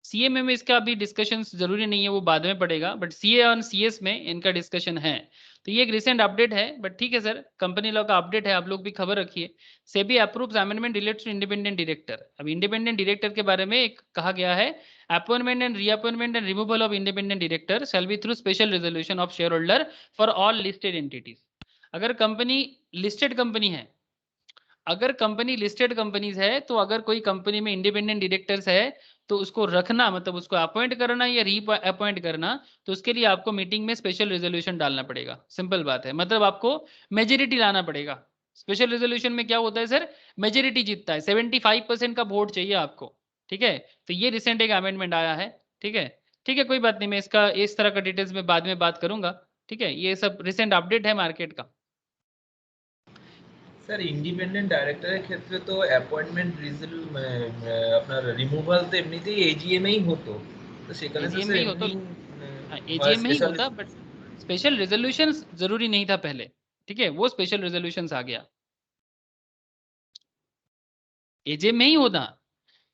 B: सीएमए में इसका अभी डिस्कशन जरूरी नहीं है, वो बाद में पड़ेगा, बट सीए और सीएस में इनका डिस्कशन है। तो ये एक रिसेंट अपडेट है, बट ठीक है सर, कंपनी लॉ का अपडेट है, आप लोग भी खबर रखिए। SEBI approves amendment related to independent director. अब इंडिपेंडेंट डायरेक्टर के बारे में एक कहा गया है, appointment and reappointment and removal of independent director shall be through special resolution of share holder for all listed entities. अगर कंपनी लिस्टेड कंपनी है, अगर कंपनी लिस्टेड कंपनीज है, तो अगर कोई कंपनी में इंडिपेंडेंट डायरेक्टर्स है तो उसको रखना, मतलब उसको अपॉइंट करना या री अपॉइंट करना, तो उसके लिए आपको मीटिंग में स्पेशल रेजोल्यूशन डालना पड़ेगा। सिंपल बात है, मतलब आपको मेजोरिटी लाना पड़ेगा। स्पेशल रेजोल्यूशन में क्या होता है सर, मेजोरिटी जीतता है, 75% का वोट चाहिए आपको, ठीक है। तो ये रिसेंट एक अमेंडमेंट आया है, ठीक है। ठीक है, कोई बात नहीं, मैं इसका इस तरह का डिटेल्स में बाद में बात करूंगा, ठीक है। ये सब रिसेंट अपडेट है मार्केट का।
D: স্যার ইন্ডিপেন্ডেন্ট ডাইরেক্টরের ক্ষেত্রে তো অ্যাপয়েন্টমেন্ট আপনার রিমুভাল তো এমনিতেই এজিএম এই হতো, তো সেখানে তো
B: एजीएम
D: স্যার
B: में ही होता,
D: এমনি
B: एजीएम में ही
D: স্পেশাল
B: होता, बट स्पेशल रेजोल्यूशन जरूरी नहीं था पहले, ठीक है। वो स्पेशल रेजोल्यूशन आ गया, एजीएम में ही होना,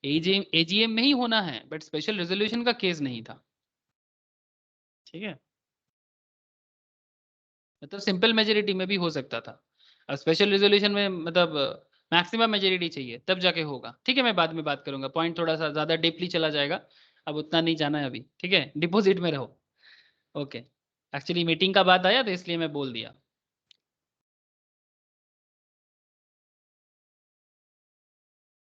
B: एजीएम में ही होना है, बट स्पेशल रेजोल्यूशन का केस नहीं था, ठीक है। मतलब सिंपल मेजोरिटी में भी हो सकता था, अब स्पेशल रेजोल्यूशन में मतलब मैक्सिमम मेजोरिटी चाहिए तब जाके होगा, ठीक है। मैं बाद में बात करूंगा, पॉइंट थोड़ा सा ज्यादा डीपली चला जाएगा, अब उतना नहीं जाना है अभी, ठीक है। डिपॉजिट में रहो, ओके। एक्चुअली मीटिंग का बात आया तो इसलिए मैं बोल दिया।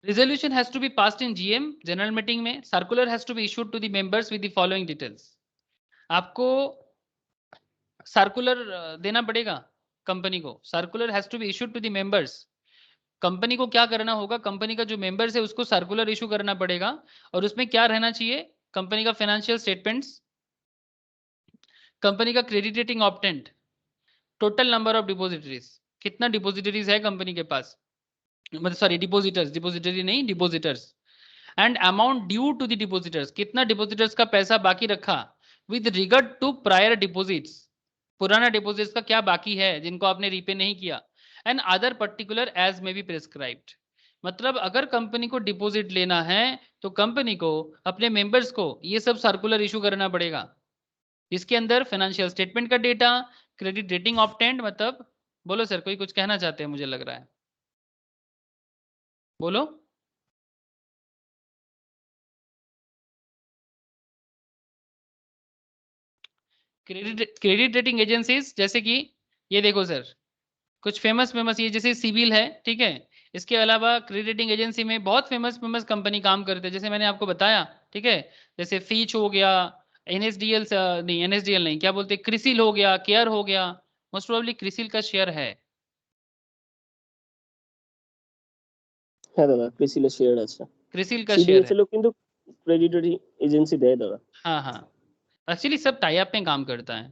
B: Resolution has to be passed in GM general meeting में। Circular has to be issued to the members with the following details। आपको सर्कुलर देना पड़ेगा कंपनी को, circular has to be issued to the members. Company को क्या करना होगा, company का जो मेंबर्स है उसको सर्कुलर इशू करना पड़ेगा, और उसमें क्या रहना चाहिए, कंपनी का फाइनेंशियल स्टेटमेंट्स, कंपनी का credit rating obtained, total number of depositories, कितना डिपोजिटरीज है कंपनी के पास, मतलब सॉरी डिपोजिटर्स, डिपोजिटरी नहीं depositors, and amount due to the depositors, कितना डिपोजिटर्स का पैसा बाकी रखा with regard to prior deposits, पुराना डिपोजिट्स का क्या बाकी है जिनको आपने रीपे नहीं किया, and other particular as may be prescribed. मतलब अगर कंपनी को डिपॉजिट लेना है तो कंपनी को अपने मेंबर्स को ये सब सर्कुलर इशू करना पड़ेगा, इसके अंदर फाइनेंशियल स्टेटमेंट का डेटा, क्रेडिट रेटिंग ऑब्टेन्ड, मतलब बोलो सर, कोई कुछ कहना चाहते हैं मुझे लग रहा है, बोलो। क्रेडिट रेटिंग एजेंसीज जैसे कि ये देखो सर, कुछ फेमस ये जैसे सिविल है, ठीक है, इसके अलावा क्रेडिट रेटिंग एजेंसी में बहुत फेमस कंपनी काम करते हैं, जैसे मैंने आपको बताया, ठीक है, जैसे फीच हो गया, एनएसडीएल नहीं, एनएसडीएल नहीं, क्या बोलते, क्रिसिल हो गया, केयर हो गया, मोस्ट प्रोबेबली क्रिसिल का शेयर है।
C: হ্যাঁ দাদা ক্রিসিলে শেয়ার আছে,
B: क्रिसिल का शेयर है,
C: সিডিএসএল কিন্তু ক্রেডিট এজেন্সি দেয় দাদা।
B: हाँ हाँ, एक्चुअली सब टाई अप में काम करता है।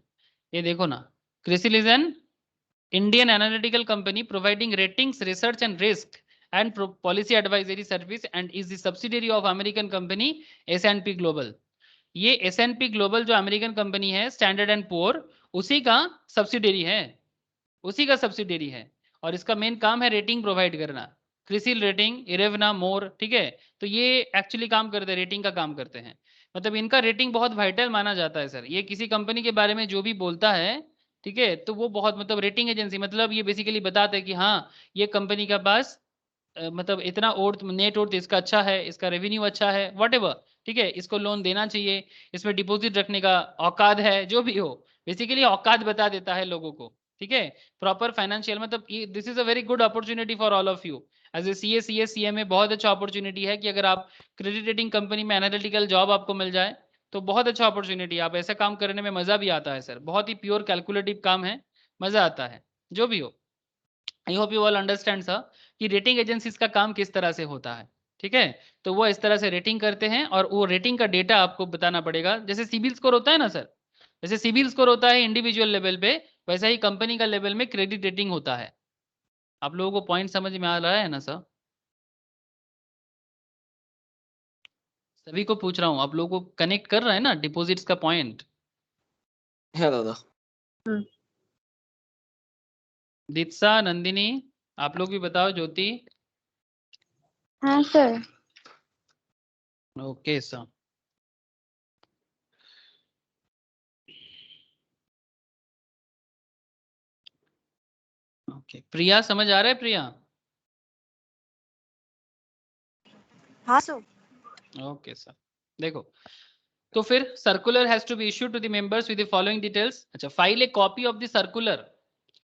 B: ये देखो ना, CRISIL is an Indian analytical company providing ratings, research and risk and policy advisory service and is the subsidiary of American company S&P global. ये S&P ग्लोबल जो अमेरिकन कंपनी है, स्टैंडर्ड एंड पुअर, उसी का सब्सिडियरी है, उसी का subsidiary है, और इसका मेन काम है रेटिंग प्रोवाइड करना, क्रिसिल रेटिंग, इरेवना, मोर, ठीक है। तो ये एक्चुअली काम करते हैं, रेटिंग का काम करते हैं, मतलब इनका रेटिंग बहुत वाइटल माना जाता है सर। ये किसी कंपनी के बारे में जो भी बोलता है, ठीक है, तो वो बहुत, मतलब रेटिंग एजेंसी, मतलब ये बेसिकली बताते हैं कि हाँ ये कंपनी का पास मतलब इतना और नेट वर्थ इसका अच्छा है, इसका रेवेन्यू अच्छा है, व्हाटएवर, ठीक है, इसको लोन देना चाहिए, इसमें डिपॉजिट रखने का औकात है, जो भी हो, बेसिकली औकात बता देता है लोगों को, ठीक है। प्रॉपर फाइनेंशियल, मतलब this is a very good opportunity for all of you as a CA, CMA, बहुत अच्छा अपॉर्चुनिटी है कि अगर आप क्रेडिट रेटिंग कंपनी में एनालिटिकल जॉब आपको मिल जाए तो बहुत अच्छा अपॉर्चुनिटी है। आप ऐसा काम करने में मजा भी आता है सर, बहुत ही प्योर कैलकुलेटिव काम है, मजा आता है, जो भी हो। I hope you all understand sir कि रेटिंग एजेंसीज का काम किस तरह से होता है, ठीक है। तो वो इस तरह से रेटिंग करते हैं और वो रेटिंग का डेटा आपको बताना पड़ेगा। जैसे सिबिल स्कोर होता है ना सर, जैसे सिबिल स्कोर होता है इंडिविजुअल लेवल पे, वैसा ही कंपनी का लेवल में क्रेडिट रेटिंग होता है। आप लोगों को पॉइंट समझ में आ रहा है ना सर? सभी को पूछ रहा हूँ, आप लोगों को कनेक्ट कर रहे हैं ना डिपॉजिट्स का पॉइंट?
C: হ্যাঁ দাদা।
B: दीक्षा, नंदिनी, आप लोग भी बताओ, ज्योति।
A: हाँ sir.
B: Okay sir, okay. Priya समझ आ रहा है? प्रिया,
A: हाँ सर।
B: Okay sir. देखो, तो फिर circular has to be issued to the members with the following details. अच्छा, file a copy of the circular,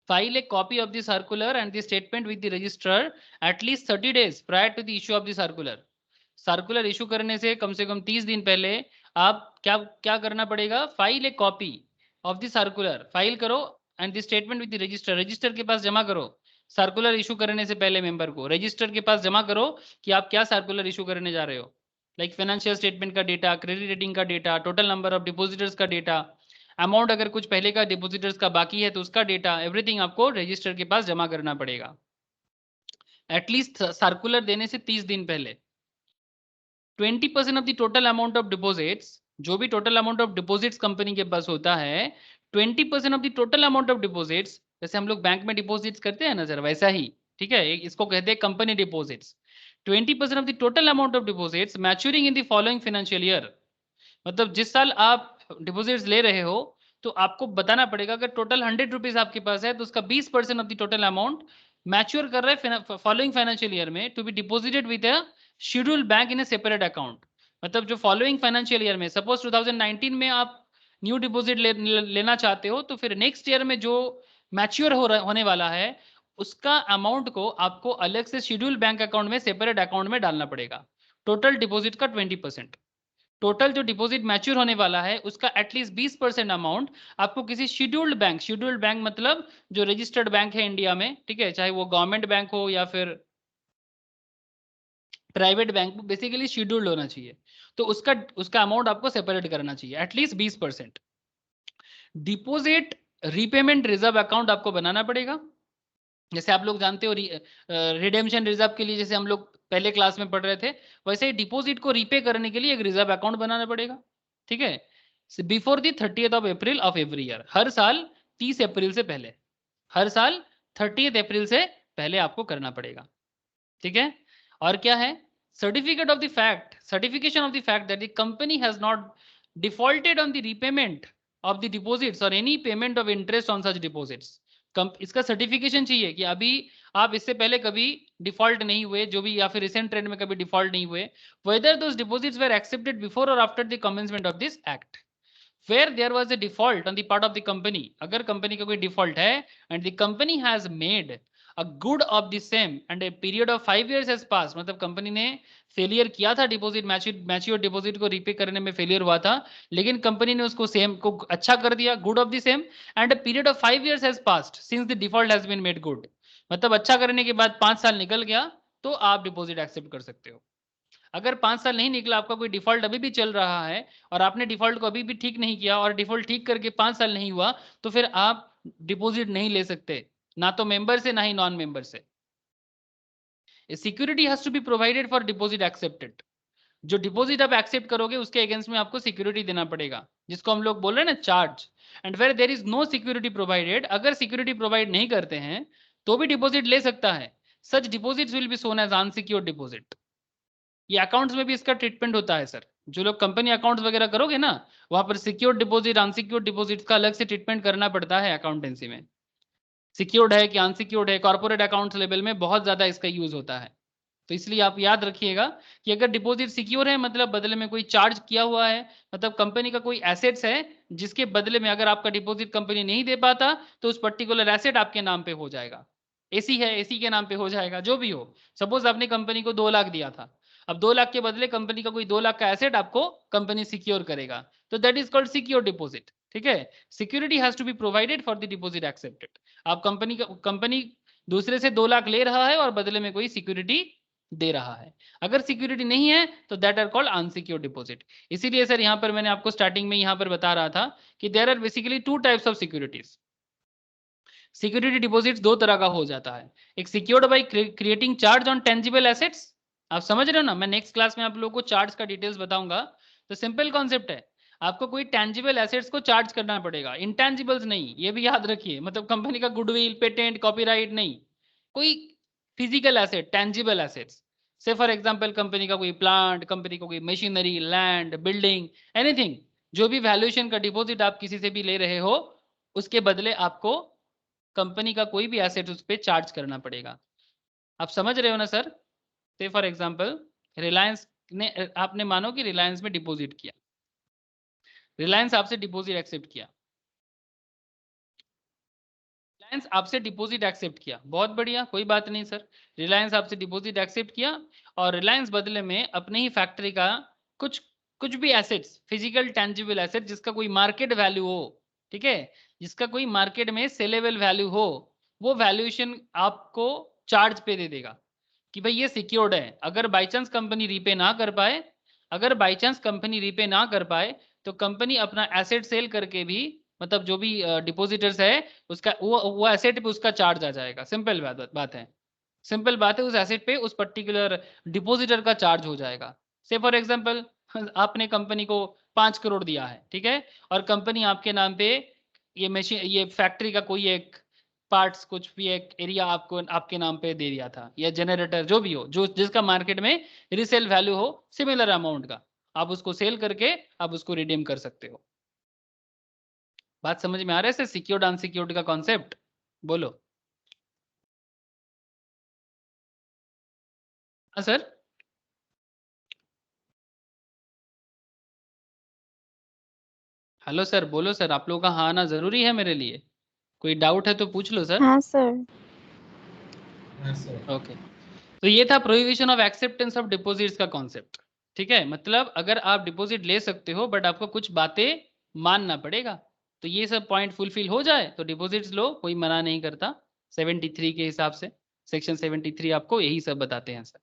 B: file a copy of the circular and the statement with the registrar at least 30 days prior to the issue of the circular. Circular issue करने से कम 30 दिन पहले आप क्या क्या करना पड़ेगा? File a copy of the circular, file करो, and the statement with the register, register के पास जमा करो। सर्कुलर इशू करने से पहले मेंबर को रजिस्टर के पास जमा करो कि आप क्या सर्कुलर इशू करने जा रहे हो, लाइक फाइनेंशियल स्टेटमेंट का डेटा, क्रेडिट रेटिंग का data, total number of depositors का डेटा, अमाउंट अगर कुछ पहले का डिपोजिटर्स का बाकी है तो उसका डेटा, एवरीथिंग आपको रजिस्टर के पास जमा करना पड़ेगा एटलीस्ट सर्कुलर देने से 30 दिन पहले। 20% of the total amount of deposits, जो भी total amount of deposits company के पास होता है, 20% of the total amount of deposits, जैसे हम लोग बैंक में डिपॉजिट्स करते हैं ना सर, वैसा ही, ठीक है, इसको कहते हैं company deposits. 20% of the total amount of deposits maturing in the following financial year, मतलब जिस साल आप डिपॉजिट्स ले रहे हो तो आपको बताना पड़ेगा, अगर टोटल 100 रुपीज आपके पास है तो उसका 20% of the total amount mature कर रहा है फॉलोइंग फाइनेंशियल ईयर में, to be deposited with a schedule bank in a separate account. मतलब जो फॉलोइंग फाइनेंशियल ईयर में, सपोज 2019 में आप न्यू डिपॉजिट लेना चाहते हो, तो फिर नेक्स्ट ईयर में जो मैच्योर होने वाला है उसका अमाउंट को आपको अलग से शेड्यूल बैंक अकाउंट में, सेपरेट अकाउंट में डालना पड़ेगा। टोटल डिपॉजिट का 20%, टोटल जो डिपॉजिट मैच्योर होने वाला है उसका एटलीस्ट 20% अमाउंट आपको किसी शेड्यूल्ड बैंक मतलब जो रजिस्टर्ड बैंक है इंडिया में, ठीक है, चाहे वो गवर्नमेंट बैंक हो या फिर प्राइवेट बैंक, बेसिकली शेड्यूल्ड होना चाहिए, तो उसका अमाउंट आपको सेपरेट करना चाहिए at least 20%। Deposit repayment reserve account आपको बनाना पड़ेगा। जैसे आप लोग जानते हो रिडेम्पशन रिजर्व के लिए जैसे हम लोग पहले क्लास में पढ़ रहे थे, वैसे ही डिपॉजिट को रीपे करने के लिए एक रिजर्व अकाउंट बनाना पड़ेगा। ठीक है, before the 30th of April of every year, हर साल 30 अप्रैल से पहले, हर साल 30th अप्रैल से पहले आपको करना पड़ेगा। ठीक है, और क्या है, certificate of the fact, certification of the fact that the company has not defaulted on the repayment of the deposits और any payment of interest on such deposits. इसका सर्टिफिकेशन चाहिए कि अभी आप इससे पहले कभी डिफॉल्ट नहीं हुए, जो भी, या फिर रिसेंट ट्रेंड में कभी डिफॉल्ट नहीं हुए, वेदर दोस डिपॉजिट्स वर एक्सेप्टेड बिफोर और after the commencement of this act. Where there was a default on the part of the company, अगर कंपनी का कोई डिफॉल्ट है and the company has made a good of the same and a period of 5 years has passed, मतलब company ने failure किया था deposit, mature deposit को repay करने में फेलियर हुआ था, लेकिन कंपनी ने उसको सेम को अच्छा कर दिया, good of the same, and a period of 5 years has passed since the default has been made good, मतलब अच्छा करने के बाद 5 साल निकल गया तो आप डिपॉजिट एक्सेप्ट कर सकते हो। अगर 5 साल नहीं निकला, आपका कोई डिफॉल्ट अभी भी चल रहा है और आपने डिफॉल्ट को अभी भी ठीक नहीं किया और डिफॉल्ट ठीक करके 5 साल नहीं हुआ, तो फिर आप डिपॉजिट नहीं ले सकते, ना तो मेंबर से ना ही नॉन मेंबर से। Security has to be provided for deposit accepted. जो डिपॉजिट आप एक्सेप्ट करोगे उसके अगेंस्ट में आपको सिक्योरिटी देना पड़ेगा, जिसको हम लोग बोल रहे हैं ना charge. And where there is no security provided, अगर सिक्योरिटी प्रोवाइड नहीं करते हैं तो भी डिपॉजिट ले सकता है। Such deposits will be shown as unsecured deposit. ये अकाउंट्स में भी इसका ट्रीटमेंट होता है सर, जो लोग कंपनी अकाउंट्स वगैरह करोगे ना, वहां पर सिक्योर्ड डिपॉजिट अनसिक्योर्ड डिपॉजिट का अलग से ट्रीटमेंट करना पड़ता है अकाउंटेंसी में। सिक्योर्ड है कि अनसिक्योर्ड है, कॉर्पोरेट अकाउंट्स लेवल में बहुत ज्यादा इसका यूज होता है। तो इसलिए आप याद रखिएगा कि अगर डिपॉजिट सिक्योर है, मतलब बदले में कोई चार्ज किया हुआ है, मतलब कंपनी का कोई एसेट्स है जिसके बदले में अगर आपका डिपॉजिट कंपनी नहीं दे पाता तो उस पर्टिकुलर एसेट आपके नाम पे हो जाएगा। एसी है, एसी के नाम पे हो जाएगा, जो भी हो। सपोज आपने कंपनी को 2 लाख दिया था, अब 2 लाख के बदले कंपनी का कोई 2 लाख का एसेट आपको कंपनी सिक्योर करेगा, तो that is called secure deposit. ठीक है, security has to be provided for the deposit accepted. आप कंपनी दूसरे से 2 लाख ले रहा है और बदले में कोई सिक्योरिटी दे रहा है, अगर सिक्योरिटी नहीं है तो that are called unsecured deposit. इसीलिए सर यहाँ पर मैंने आपको स्टार्टिंग में यहाँ पर बता रहा था कि there are basically 2 types of securities. Security deposits 2 तरह का हो जाता है, एक secured by creating charge on tangible assets. आप समझ रहे हो ना, मैं नेक्स्ट क्लास में आप लोगों को चार्ज का डिटेल्स बताऊंगा। तो सिंपल कॉन्सेप्ट है, आपको कोई टेंजिबल एसेट्स को चार्ज करना पड़ेगा, इंटेंजिबल्स नहीं, ये भी याद रखिए। मतलब कंपनी का गुडविल, पेटेंट, कॉपीराइट नहीं, कोई फिजिकल एसेट, टेंजिबल एसेट्स। से फॉर एग्जांपल कंपनी का कोई प्लांट, कंपनी का कोई मशीनरी, लैंड, बिल्डिंग, एनीथिंग, जो भी वैल्यूएशन का डिपॉजिट आप किसी से भी ले रहे हो, उसके बदले आपको कंपनी का कोई भी एसेट उस पर चार्ज करना पड़ेगा। आप समझ रहे हो ना सर? से फॉर एग्जांपल रिलायंस ने, आपने मानो कि रिलायंस में डिपॉजिट किया, रिलायंस आपसे डिपॉजिट एक्सेप्ट किया, रिलायंस आपसे डिपॉजिट एक्सेप्ट किया, बहुत बढ़िया, कोई बात नहीं सर। रिलायंस आपसे डिपॉजिट एक्सेप्ट किया और रिलायंस बदले में अपनी ही फैक्ट्री का कुछ भी एसेट्स, फिजिकल टेंजिबल एसेट जिसका कोई मार्केट वैल्यू हो, ठीक है, जिसका कोई मार्केट में सेलेबल वैल्यू हो, वो वैल्यूएशन आपको चार्ज पे दे देगा कि भाई ये सिक्योर्ड है। अगर बाई चांस कंपनी रीपे ना कर पाए, अगर बाई चांस कंपनी रीपे ना कर पाए तो कंपनी अपना एसेट सेल करके भी, मतलब जो भी डिपॉजिटर्स है उसका वो एसेट पे उसका चार्ज आ जाएगा। सिंपल बात है, सिंपल बात है, उस एसेट पे उस पर्टिकुलर डिपॉजिटर का चार्ज हो जाएगा। से फॉर एग्जांपल आपने कंपनी को 5 करोड़ दिया है, ठीक है, और कंपनी आपके नाम पे ये मशीन, ये फैक्ट्री का कोई एक पार्ट्स, कुछ भी एक एरिया आपको आपके नाम पे दे दिया था, या जनरेटर जो भी हो, जो जिसका मार्केट में रीसेल वैल्यू हो सिमिलर अमाउंट का, आप उसको सेल करके आप उसको रिडीम कर सकते हो। बात समझ में आ रहा है सर? सिक्योर्ड अनसिक्योर्ड का कॉन्सेप्ट बोलो। हाँ सर, हेलो सर, बोलो सर, आप लोगों का हाँ आना जरूरी है मेरे लिए। कोई डाउट है तो पूछ लो सर।
A: हाँ सर।
B: ओके, तो ये था prohibition of acceptance of deposits का कॉन्सेप्ट। ठीक है, मतलब अगर आप डिपॉजिट ले सकते हो बट आपको कुछ बातें मानना पड़ेगा, तो ये सब पॉइंट फुलफिल हो जाए तो डिपॉजिट्स लो, कोई मना नहीं करता। 73 के हिसाब से, सेक्शन 73 आपको यही सब बताते हैं सर।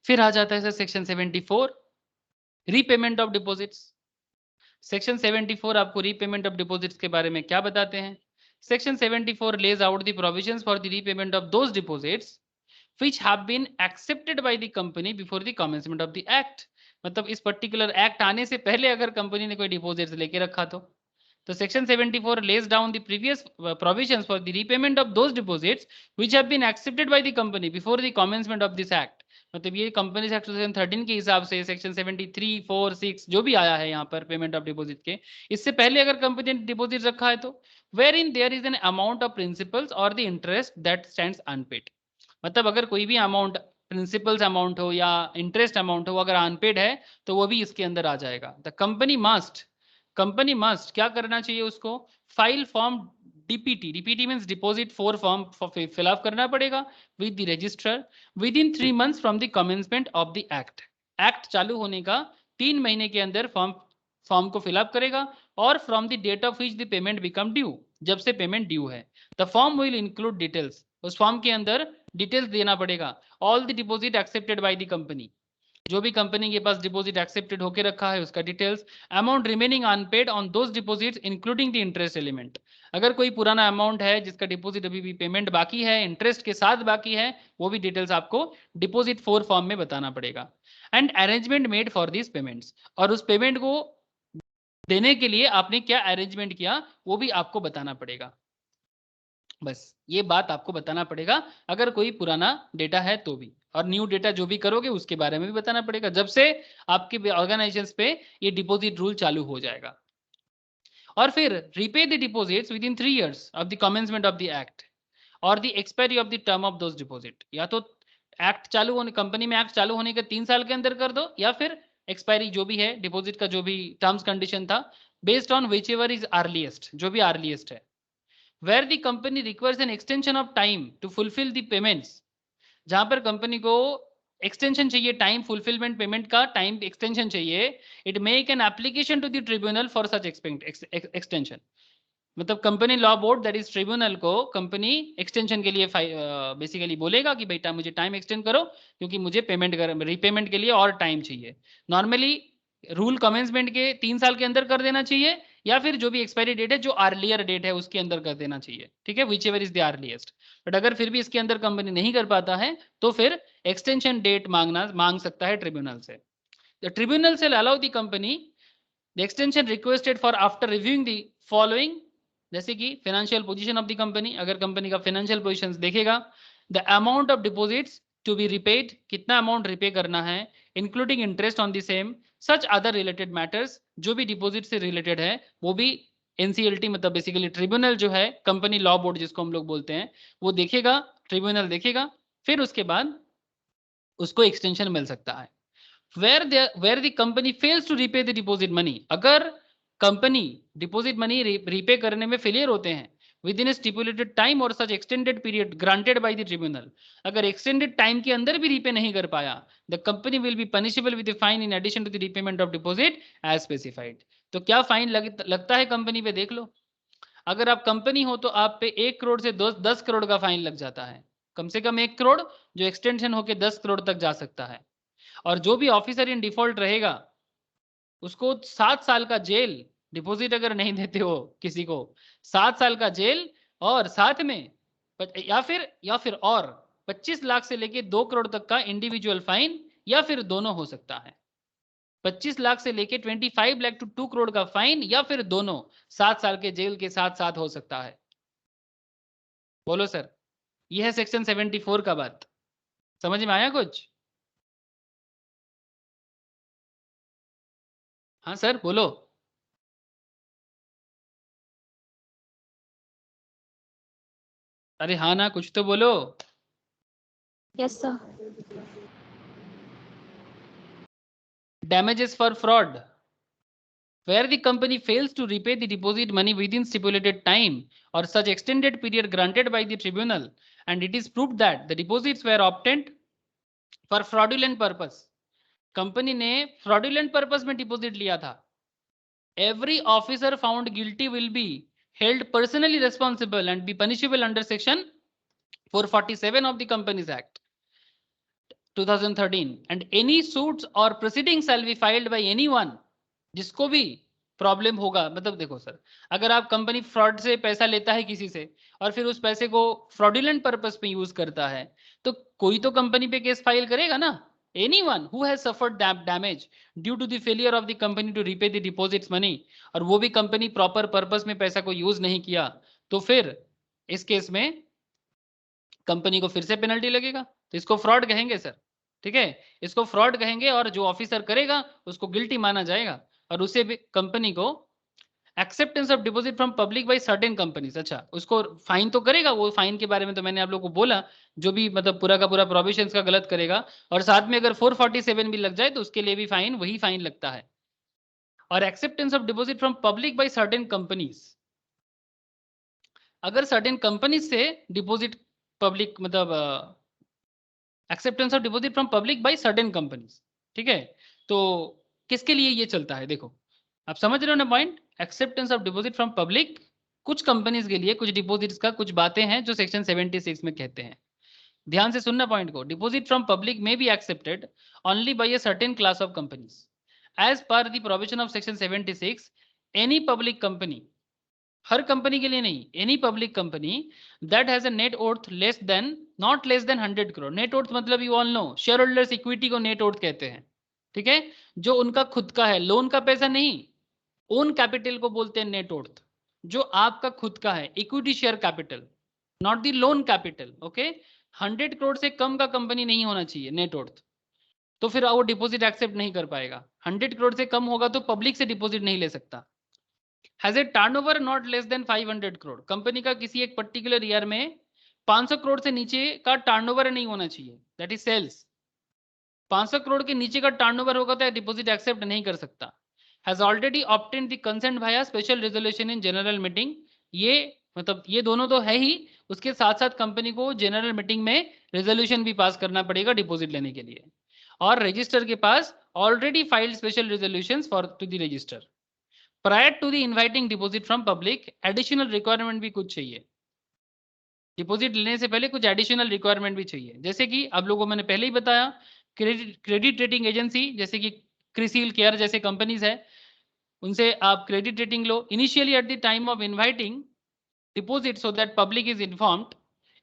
B: फिर आ जाता है sir section 74, repayment of deposits. Section 74 आपको रीपेमेंट ऑफ डिपॉजिट्स के बारे में क्या बताते हैं? Section 74 lays out the provisions for the repayment of those deposits which have been accepted by the company before the commencement of the act. मतलब इस particular act आने से पहले अगर कंपनी ने कोई डिपॉजिट्स लेके रखा तो section 74 lays down the previous provisions for the repayment of those deposits which have been accepted by the company before the commencement of this act. मतलब ये कंपनीज एक्ट 2013 के हिसाब से सेक्शन 73, 4, 6 जो भी आया है यहाँ पर पेमेंट ऑफ डिपॉजिट के, इससे पहले अगर कंपनी ने डिपॉजिट रखा है तो wherein there is an amount of principals or the interest that stands unpaid. मतलब अगर कोई भी अमाउंट प्रिंसिपल्स अमाउंट हो या इंटरेस्ट अमाउंट हो अगर अनपेड है तो वो भी इसके अंदर आ जाएगा. द कंपनी मस्ट क्या करना चाहिए उसको, file form DPT. DPT means deposit form fill up करना पड़ेगा with the registrar within 3 months from the commencement of the act. Act चालू होने का 3 महीने के अंदर फॉर्म को फिलअप करेगा और from the date of which the payment become due, जब से पेमेंट ड्यू है. The form will include details, उस फॉर्म के अंदर डिटेल्स देना पड़ेगा. All the deposit accepted by the company, जो भी कंपनी के पास डिपॉजिट एक्सेप्टेड होकर रखा है उसका details. Amount remaining unpaid on those deposits including the interest element. अगर कोई पुराना अमाउंट है जिसका डिपॉजिट अभी भी पेमेंट बाकी है, इंटरेस्ट के साथ बाकी है, वो भी डिटेल्स आपको डिपॉजिट फॉर्म में बताना पड़ेगा. And arrangement made for this payments, और उस पेमेंट को देने के लिए आपने क्या अरेंजमेंट किया वो भी आपको बताना पड़ेगा. बस ये बात आपको बताना पड़ेगा अगर कोई पुराना डेटा है तो भी, और न्यू डेटा जो भी करोगे उसके बारे में भी बताना पड़ेगा जब से आपके ऑर्गेनाइजेशंस पे ये डिपॉजिट रूल चालू हो जाएगा. और फिर repay the deposits within 3 years of the commencement of the act or the expiry of the term of those deposit. या तो एक्ट चालू होने, कंपनी में एक्ट चालू होने के 3 साल के अंदर कर दो, या फिर एक्सपायरी जो भी है डिपॉजिट का जो भी टर्म्स कंडीशन था, based on which ever is earliest, जो भी अर्लीस्ट है. Where the company requires an extension of time to fulfill the payments, जहां पर कंपनी को एक्सटेंशन चाहिए, टाइम फुलफिलमेंट पेमेंट का टाइम एक्सटेंशन चाहिए, it make an application to the tribunal for such extension. मतलब company law board that is tribunal को company extension के लिए बेसिकली बोलेगा कि बेटा मुझे टाइम एक्सटेंड करो क्योंकि मुझे रीपेमेंट के लिए और टाइम चाहिए. नॉर्मली रूल कमेंसमेंट के 3 साल के अंदर कर देना चाहिए, या फिर जो भी एक्सपायरी डेट है जो अर्लियर डेट है उसके अंदर कर देना चाहिए. ठीक है, which ever is the earliest. But अगर फिर भी इसके अंदर कंपनी नहीं कर पाता है तो फिर एक्सटेंशन डेट मांग सकता है ट्रिब्यूनल से. द ट्रिब्यूनल से allow the company the extension requested for after reviewing the following, जैसे कि financial position of the company. अगर कंपनी का फाइनेंशियल पोजीशन देखेगा, the amount of deposits to be repaid, कितना अमाउंट रिपे करना है, including interest on the same, such other related matters, जो भी डिपॉजिट से रिलेटेड है वो भी एनसीएलटी मतलब बेसिकली ट्रिब्यूनल जो है, कंपनी लॉ बोर्ड जिसको हम लोग बोलते हैं, वो देखेगा, ट्रिब्यूनल देखेगा, फिर उसके बाद उसको एक्सटेंशन मिल सकता है. Where the company fails to repay the deposit money, अगर कंपनी डिपॉजिट मनी रीपे करने में फेलियर होते हैं within a stipulated time और such extended period granted by the tribunal, अगर एक्सटेंडेड टाइम के अंदर भी रीपे नहीं कर पाया, the company will be punishable with a fine in addition to the repayment of deposit as specified. तो क्या फाइन लगता है कंपनी पे, देख लो. अगर आप कंपनी हो तो आप पे 1 करोड़ से 10 करोड़ का फाइन लग जाता है, कम से कम 1 करोड़ जो एक्सटेंशन होकर 10 करोड़ तक जा सकता है. और जो भी ऑफिसर इन डिफॉल्ट रहेगा उसको 7 साल का जेल, डिपॉजिट अगर नहीं देते हो किसी को 7 साल का जेल, और साथ में या फिर और 25 लाख से लेके 2 करोड़ तक का इंडिविजुअल फाइन, या फिर दोनों हो सकता है. 25 लाख से लेके 25 लाख टू 2 करोड़ का फाइन, या फिर दोनों 7 साल के जेल के साथ साथ हो सकता है. बोलो सर, यह है सेक्शन 74 का बात. समझ में आया कुछ? हाँ सर बोलो. अरे हाँ ना, कुछ तो बोलो.
A: Yes, sir.
B: Damages for fraud, where the company fails to repay the deposit money within stipulated time or such extended period granted by the tribunal, and it is proved that the deposits were obtained for fraudulent purpose. Company ने fraudulent purpose में deposit लिया था. Every officer found guilty will be held personally responsible and be punishable under section 447 of the Companies Act 2013, and any suits or proceedings shall be filed by anyone, जिसको भी problem होगा। मतलब देखो sir, अगर आप company fraud से पैसा लेता है किसी से और फिर उस पैसे को फ्रॉडुलेंट पर्पस पे यूज करता है, तो कोई तो कंपनी पे केस फाइल करेगा ना। Anyone who has suffered damage due to the failure of the company to repay the deposits money, और वो भी कंपनी प्रॉपर पर्पस में पैसा को यूज नहीं किया, तो फिर इस केस में कंपनी को फिर से पेनल्टी लगेगा। तो इसको फ्रॉड कहेंगे सर, ठीक है, इसको फ्रॉड कहेंगे, और जो ऑफिसर करेगा उसको गिल्टी माना जाएगा, और उसे भी कंपनी को acceptance of deposit from public by certain companies. अच्छा, उसको फाइन तो करेगा, वो फाइन के बारे में तो मैंने आप लोगों को बोला, जो भी मतलब पूरा का पूरा प्रोविजंस का गलत करेगा, और साथ में अगर 447 भी लग जाए तो उसके लिए भी फाइन, वही फाइन लगता है। और acceptance of deposit from public by certain companies, अगर सर्टेन कंपनीज से डिपॉजिट पब्लिक मतलब acceptance of deposit from public by certain companies, ठीक है, तो किसके लिए ये चलता है, देखो आप समझ रहे हो ना point. Acceptance of deposit from public कुछ कंपनीज के लिए, कुछ डिपॉजिट्स का कुछ बातें हैं जो सेक्शन 76 में कहते हैं। ध्यान से सुनना पॉइंट को। Deposit from public may be accepted only by a certain class of companies as per the provision of section 76। Any public company, हर कंपनी के लिए नहीं, any public company that has a net worth less than, not less than 100 crore. Net worth मतलब you all know, share holders equity को net worth कहते हैं, ठीक है, जो उनका खुद का है, लोन का पैसा नहीं, ओन कैपिटल को बोलते हैं नेट वर्थ, जो आपका खुद का है, equity share capital, not the loan capital, okay. 100 crore से कम का कंपनी नहीं होना चाहिए नेट वर्थ, तो फिर वो डिपॉजिट एक्सेप्ट नहीं कर पाएगा। 100 करोड़ से कम होगा तो पब्लिक से डिपॉजिट नहीं ले सकता। Has a turnover not less then 500 crore, company का किसी एक पर्टिकुलर ईयर में 500 करोड़ से नीचे का टर्नओवर नहीं होना चाहिए, दैट इज सेल्स। 500 करोड़ के नीचे का टर्नओवर होगा तो डिपॉजिट एक्सेप्ट नहीं कर सकता। Has already obtain the consent via special resolution in general meeting, ये मतलब ये दोनों तो है ही, उसके साथ साथ कंपनी को जनरल मीटिंग में रेजोल्यूशन भी पास करना पड़ेगा डिपॉजिट लेने के लिए, और रजिस्टर के पास already filed special resolutions for to the register. Prior to the inviting deposit from public additional requirement भी कुछ चाहिए, डिपॉजिट लेने से पहले कुछ एडिशनल रिक्वायरमेंट भी चाहिए, जैसे कि आप लोगों को मैंने पहले ही बताया, क्रेडिट रेटिंग एजेंसी जैसे कि क्रिसिल केयर जैसे कंपनीज है, उनसे आप क्रेडिट रेटिंग लो initially at the time of inviting deposit so that public is informed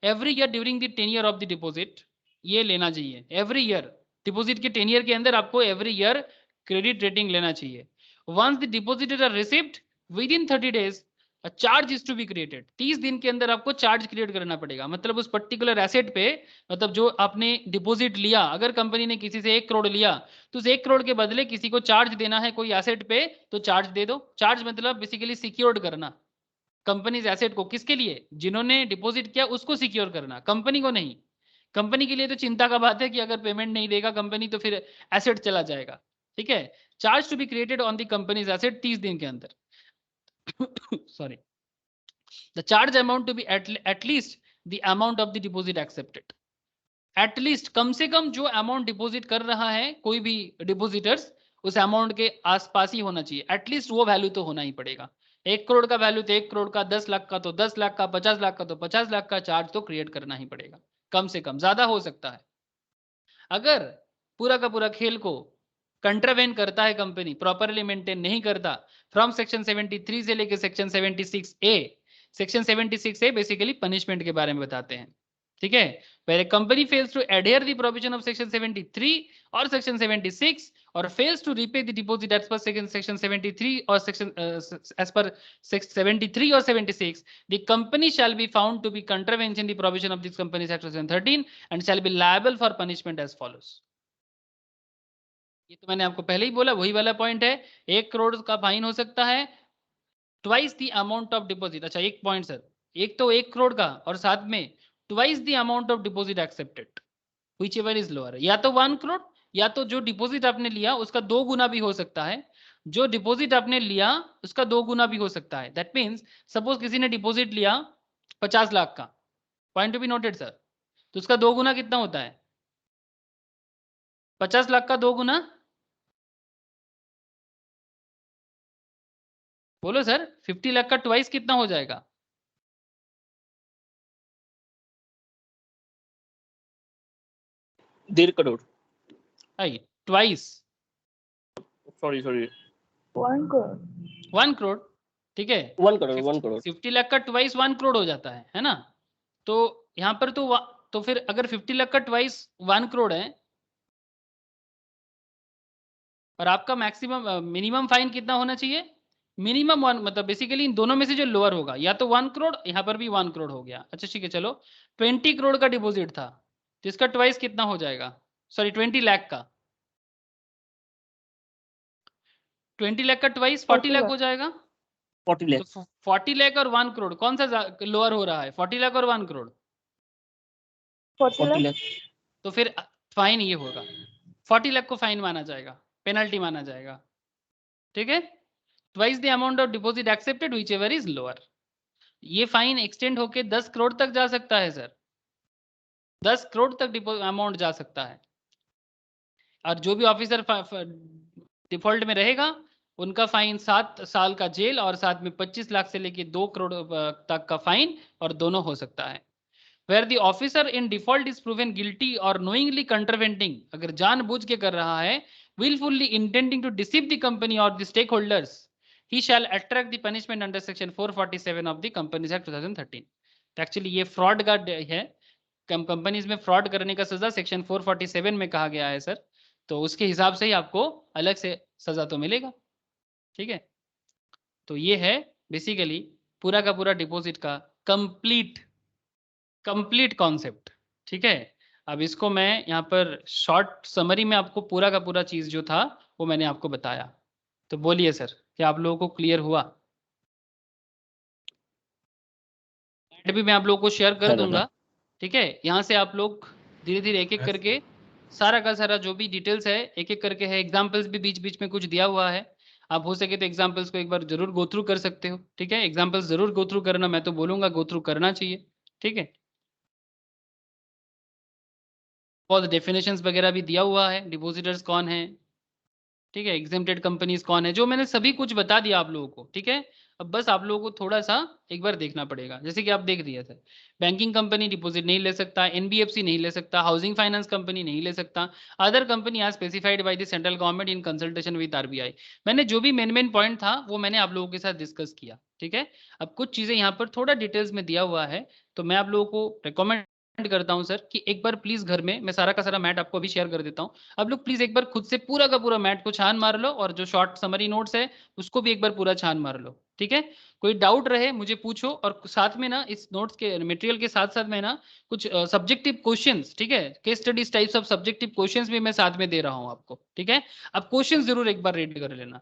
B: every year during the tenure of the deposit. ये लेना चाहिए एवरी ईयर, डिपॉजिट के टेन्योर के अंदर आपको एवरी ईयर क्रेडिट रेटिंग लेना चाहिए। Once the deposited are received within 30 days a charge is to be created, 30 दिन के अंदर आपको चार्ज क्रिएट करना पड़ेगा। मतलब उस पर्टिकुलर एसेट पे, मतलब जो आपने डिपॉजिट लिया, अगर कंपनी ने किसी से 1 करोड़ लिया तो उस 1 करोड़ के बदले किसी को चार्ज देना है कोई एसेट पे, तो चार्ज दे दो। चार्ज मतलब बेसिकली सिक्योर्ड करना कंपनी एसेट को, किसके लिए, जिन्होंने डिपॉजिट किया उसको सिक्योर करना, कंपनी को नहीं। कंपनी के लिए तो चिंता का बात है कि अगर पेमेंट नहीं देगा कंपनी तो फिर एसेट चला जाएगा, ठीक है। Charge to be created on the companies asset 30 दिन के अंदर sorry, the charge amount to be at least the amount of the deposit accepted, at least कम से कम जो अमाउंट डिपॉजिट कर रहा है कोई भी डिपॉजिटर्स, उस अमाउंट के आसपास ही होना चाहिए, एटलीस्ट वो वैल्यू तो होना ही पड़ेगा। 1 करोड़ का वैल्यू तो 1 करोड़ का, 10 लाख का तो 10 लाख का, 50 लाख का तो 50 लाख का चार्ज तो क्रिएट करना ही पड़ेगा, कम से कम, ज्यादा हो सकता है। अगर पूरा का पूरा खेल को कंट्रावेन करता है कंपनी, प्रॉपरली मेंटेन नहीं करता, फ्रॉम सेक्शन 73 से लेकर section 76A, section 76A basically punishment के बारे में बताते हैं, ठीक है। पहले company fails to adhere the provision of section 73 और सेक्शन 76 और fails to repay the deposit as per section 73 और सेक्शन एज पर 73 और 76, the company shall be found to be contravention the provision of this companies act 2013 and shall be liable for punishment as follows. ये तो मैंने आपको पहले ही बोला, वही वाला पॉइंट है, 1 करोड़ का फाइन हो सकता है, twice the amount of deposit. अच्छा एक पॉइंट सर, एक तो 1 करोड़ का और साथ में twice the amount of deposit accepted, which ever is lower, या तो 1 करोड़ या तो जो डिपॉजिट आपने लिया उसका 2 गुना भी हो सकता है, जो डिपॉजिट आपने लिया उसका 2 गुना भी हो सकता है। दैट मीन्स सपोज किसी ने डिपॉजिट लिया 50 लाख का, point to be noted sir, तो उसका 2 गुना कितना होता है, 50 लाख का 2 गुना, बोलो सर, 50 लाख का ट्वाइस कितना हो जाएगा,
C: ₹1.5 crore.
B: Twice,
C: sorry
A: 1 crore.
B: 1 crore, ठीक है।
C: 1 करोड़ 1 करोड़
B: 50 लाख का ट्वाइस 1 करोड़ हो जाता है ना। तो यहाँ पर तो फिर अगर 50 लाख का ट्वाइस 1 करोड़ है और आपका मैक्सिमम मिनिमम फाइन कितना होना चाहिए, मिनिमम 1, मतलब बेसिकली इन दोनों में से जो लोअर होगा, या तो 1 करोड़, यहाँ पर भी 1 करोड़ हो गया। अच्छा ठीक है, चलो 20 करोड़ का डिपॉजिट था, तो इसका ट्वाइस कितना हो जाएगा, सॉरी 20 लाख का, 20 लाख का ट्वाइस 40 लाख हो जाएगा।
C: 40 लाख
B: तो 40 लाख और 1 करोड़ कौन सा लोअर हो रहा है, 40 लाख और 1 करोड़?
C: 40 लाख
B: तो फिर फाइन ये होगा, 40 लाख को फाइन माना जाएगा, पेनल्टी माना जाएगा, ठीक है। Twice the amount of deposit accepted which ever is lower. ये फाइन एक्सटेंड होके 10 करोड़ तक जा सकता है सर, 10 करोड़ तक अमाउंट जा सकता है। और जो भी ऑफिसर डिफॉल्ट में रहेगा उनका फाइन 7 साल का जेल और साथ में 25 लाख से लेके 2 करोड़ तक का फाइन और दोनों हो सकता है। Where the officer in default is proven guilty or knowingly contravening, अगर जानबूझ के कर रहा है, willfully intending to deceive the company or the stakeholders, he shall attract the punishment under section 447 of the Companies Act 2013. तो actually ये fraud का है, कंपनीज में फ्रॉड करने का सजा सेक्शन 447 में कहा गया है सर, तो उसके हिसाब से ही आपको अलग से सजा तो मिलेगा, ठीक है। तो ये है बेसिकली पूरा का पूरा डिपॉजिट का कंप्लीट कॉन्सेप्ट, ठीक है। अब इसको मैं यहाँ पर शॉर्ट समरी में आपको पूरा का पूरा चीज जो था वो मैंने आपको बताया। तो बोलिए सर, क्या आप लोगों को क्लियर हुआ? भी मैं आप लोगों को शेयर कर दूंगा, ठीक है। यहाँ से आप लोग धीरे धीरे एक एक करके सारा का सारा जो भी डिटेल्स है एक एक करके है, एग्जाम्पल्स भी बीच बीच में कुछ दिया हुआ है, आप हो सके तो एग्जाम्पल्स को एक बार जरूर गो थ्रू कर सकते हो, ठीक है। एग्जाम्पल्स जरूर गो थ्रू करना, मैं तो बोलूंगा गो थ्रू करना चाहिए, ठीक है। बहुत डेफिनेशंस वगैरह भी दिया हुआ है, डिपॉजिटर्स कौन है, ठीक है, एग्जेम्प्टेड कंपनीज कौन है, जो मैंने सभी कुछ बता दिया आप लोगों को, ठीक है। अब बस आप लोगों को थोड़ा सा एक बार देखना पड़ेगा, जैसे कि आप देख रही है सर, बैंकिंग कंपनी डिपॉजिट नहीं ले सकता, एनबीएफसी नहीं ले सकता, हाउसिंग फाइनेंस कंपनी नहीं ले सकता, अदर कंपनी आज specified by the central government in consultation with RBI. मैंने जो भी मेन पॉइंट था वो मैंने आप लोगों के साथ डिस्कस किया, ठीक है। अब कुछ चीजें यहाँ पर थोड़ा डिटेल्स में दिया हुआ है, तो मैं आप लोगों को रिकमेंड करता हूं सर कि एक बार प्लीज घर में, मैं सारा का सारा मैट आपको अभी शेयर कर देता हूं, आप लोग प्लीज एक बार खुद से पूरा का पूरा मैट को छान मार लो, और जो शॉर्ट समरी नोट्स है उसको भी एक बार पूरा छान मार लो, ठीक है। कोई डाउट रहे मुझे पूछो, और साथ में ना इस नोट्स के मटेरियल के साथ साथ मैं ना कुछ सब्जेक्टिव क्वेश्चंस, ठीक है, case studies types of subjective questions भी मैं साथ में दे रहा हूं आपको, ठीक है। अब क्वेश्चन जरूर एक बार रीड कर लेना,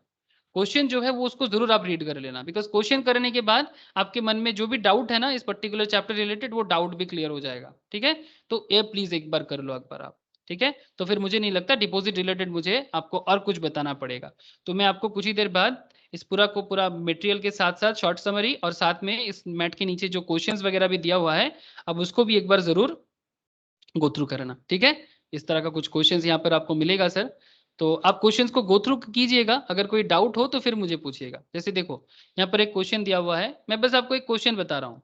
B: क्वेश्चन जो है वो उसको जरूर आप रीड कर लेना, बिकॉज क्वेश्चन करने के बाद आपके मन में जो भी डाउट है ना इस पर्टिकुलर चैप्टर रिलेटेड, वो डाउट भी क्लियर हो जाएगा, ठीक है। तो ये प्लीज एक बार कर लो एक बार आप, ठीक है। तो फिर मुझे नहीं लगता डिपॉजिट रिलेटेड मुझे आपको और कुछ बताना पड़ेगा। तो मैं आपको कुछ ही देर बाद इस पूरा को पूरा मटेरियल के साथ साथ शॉर्ट समरी और साथ में इस मैट के नीचे जो क्वेश्चंस वगैरह भी दिया हुआ है, अब उसको भी एक बार जरूर गो थ्रू करना, ठीक है। इस तरह का कुछ क्वेश्चंस यहाँ पर आपको मिलेगा सर, तो आप क्वेश्चंस को गो थ्रू कीजिएगा, अगर कोई डाउट हो तो फिर मुझे पूछिएगा। जैसे देखो यहाँ पर एक क्वेश्चन दिया हुआ है, मैं बस आपको एक क्वेश्चन बता रहा हूँ,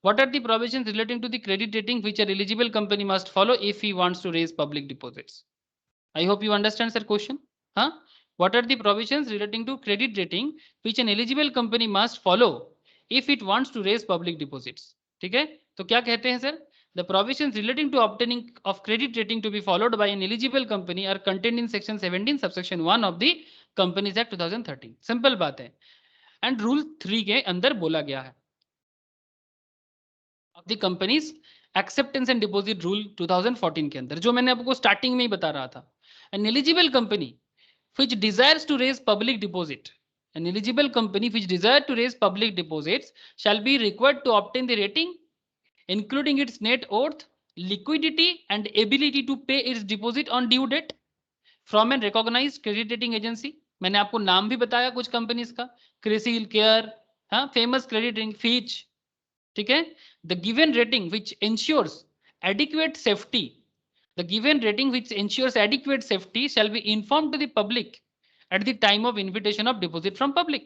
B: What are the provisions relating to the credit rating which an eligible company must follow if he wants to raise public deposits? I hope you understand sir question. Huh? What are the provisions relating to credit rating which an eligible company must follow if it wants to raise public deposits? ठीक है, तो क्या कहते हैं sir? The provisions relating to obtaining of credit rating to be followed by an eligible company are contained in section 17 subsection 1 of the Companies Act 2013. Simple बात है, and rule 3 के अंदर बोला गया है of the companies acceptance and deposit rule 2014 के अंदर, जो मैंने आपको स्टार्टिंग में ही बता रहा था। N eligible company which desires to raise public deposit, an eligible company which desire to raise public deposits shall be required to obtain the rating including its net worth, liquidity and ability to pay its deposit on due date from an recognized credit rating agency. मैंने आपको नाम भी बताया कुछ companies का, क्रिसिल, केयर, हाँ, famous credit rating, Fitch, ठीक है। The given rating which ensures adequate safety, the given rating which ensures adequate safety shall be informed to the public at the time of invitation of deposit from public.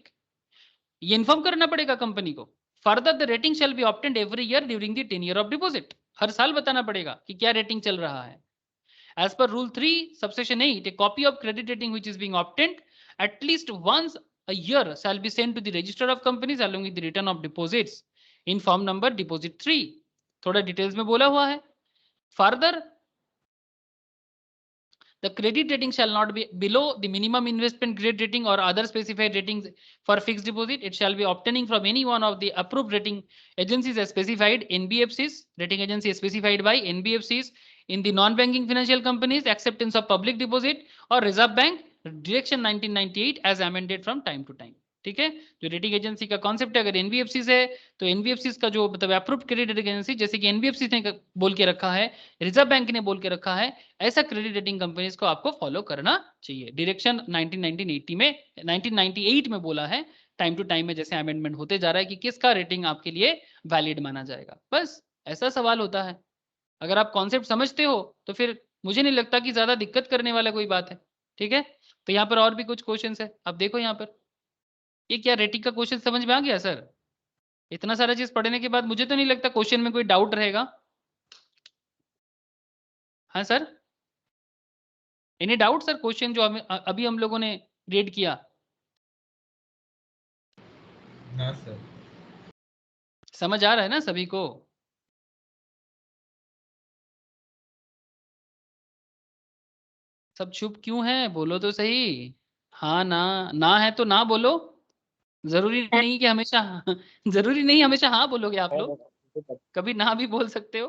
B: ये inform करना पड़ेगा company को। Further the rating shall be obtained every year during the tenure of deposit, हर साल बताना पड़ेगा कि क्या रेटिंग चल रहा है। As per rule 3 subsection 8, a copy of credit rating which is being obtained at least once a year shall be sent to the register of companies along with the return of deposits in form number deposit 3. थोड़ा details में बोला हुआ है. Further, the credit rating shall not be below the minimum investment grade rating or other specified ratings for fixed deposit. It shall be obtaining from any one of the approved rating agencies as specified NBFCs. Rating agency is specified by NBFCs in the non-banking financial companies, acceptance of public deposit or Reserve Bank Direction 1998 as amended from time to time. ठीक है, जो rating agency का concept है, अगर NBFC है तो NBFC का जो मतलब अप्रूव्ड क्रेडिट रेटिंग एजेंसी, जैसे कि एनबीएफसी ने बोल के रखा है, रिजर्व बैंक ने बोल के रखा है, ऐसा क्रेडिट रेटिंग कंपनीज को आपको फॉलो करना चाहिए. डायरेक्शन 1998 में बोला है, टाइम टू टाइम में जैसे अमेंडमेंट होते जा रहा है कि किसका रेटिंग आपके लिए वैलिड माना जाएगा. बस ऐसा सवाल होता है. अगर आप कॉन्सेप्ट समझते हो तो फिर मुझे नहीं लगता कि ज्यादा दिक्कत करने वाला कोई बात है. ठीक है, तो यहाँ पर और भी कुछ क्वेश्चन है. अब देखो यहाँ पर, ये क्या रेटिंग का क्वेश्चन समझ में आ गया सर? इतना सारा चीज पढ़ने के बाद मुझे तो नहीं लगता क्वेश्चन में कोई डाउट रहेगा. हाँ sir, any doubt sir? Question जो अभी हम लोगों ने रीड किया.
D: हाँ सर.
B: समझ आ रहा है ना सभी को? सब चुप क्यों है? बोलो तो सही. हाँ ना है तो ना बोलो. जरूरी नहीं कि हमेशा जरूरी नहीं हमेशा हाँ बोलोगे आप लोग, कभी ना भी बोल सकते हो.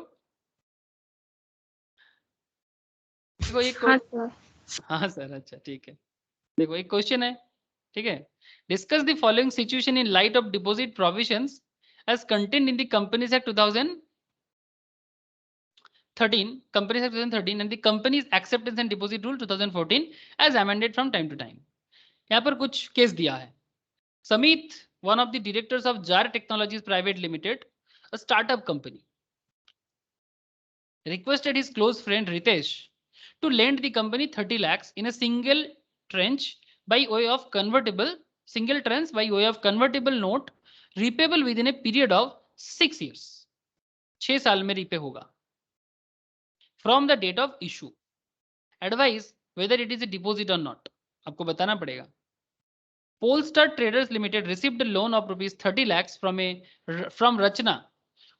B: देखो एक
A: हाँ सर.
B: हाँ सर, अच्छा ठीक है. देखो एक क्वेश्चन है, ठीक है. Discuss the following situation in light of deposit provisions as content in the companies act 2013, Companies Act 2013 and the Companies Acceptance and Deposit Rule 2014 as amended from time to time. यहाँ पर कुछ case दिया है. Samit, one of the directors of JAR Technologies Private Limited, a startup company, requested his close friend Ritesh to lend the company 30 lakhs in a single tranche by way of convertible note repayable within a period of 6 years. 6 साल में repay होगा. From the date of issue. Advise whether it is a deposit or not. आपको बताना पड़ेगा. Polestar Traders Limited received a loan of rupees 30 lakhs from Rachna,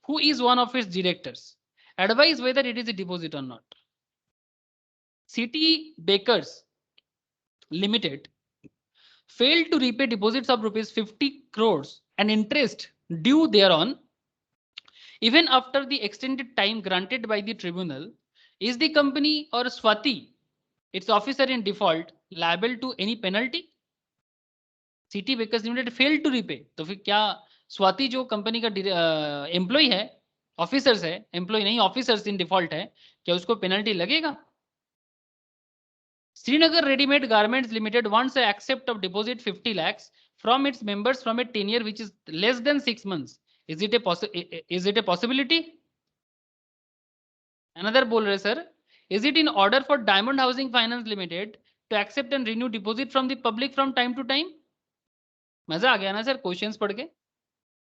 B: who is one of its directors. Advise whether it is a deposit or not. City Bakers Limited failed to repay deposits of rupees 50 crores and interest due thereon even after the extended time granted by the tribunal. Is the company or Swati, its officer in default, liable to any penalty? City Bakers Limited fail to repay, तो फिर क्या स्वाति जो company का employ है, officers है, employ नहीं officers in default है, क्या उसको पेनल्टी लगेगा? Srinagar readymade garments Limited wants a accept of deposit 50 lakhs from its members from a tenure which is less than 6 months. Is it a possibility? Another बोल रहे sir, is it in order for Diamond Housing Finance Limited to accept and renew deposit from the public from time to time? मजा आ गया ना sir questions पढ़ के?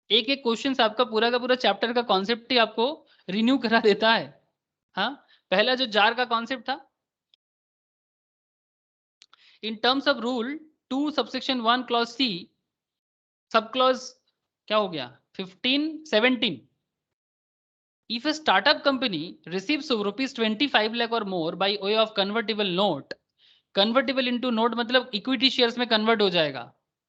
B: एक एक क्वेश्चंस आपका पूरा का पूरा चैप्टर का कॉन्सेप्ट ही आपको रिन्यू करा देता है. हाँ, पहला जो जार का कॉन्सेप्ट था, इन terms of rule 2 subsection 1 clause C, sub clause क्या हो गया 15-17. If a startup company receives rupees 25 lakh or more by way of convertible note, convertible into note मतलब इक्विटी शेयर्स में कन्वर्ट हो जाएगा.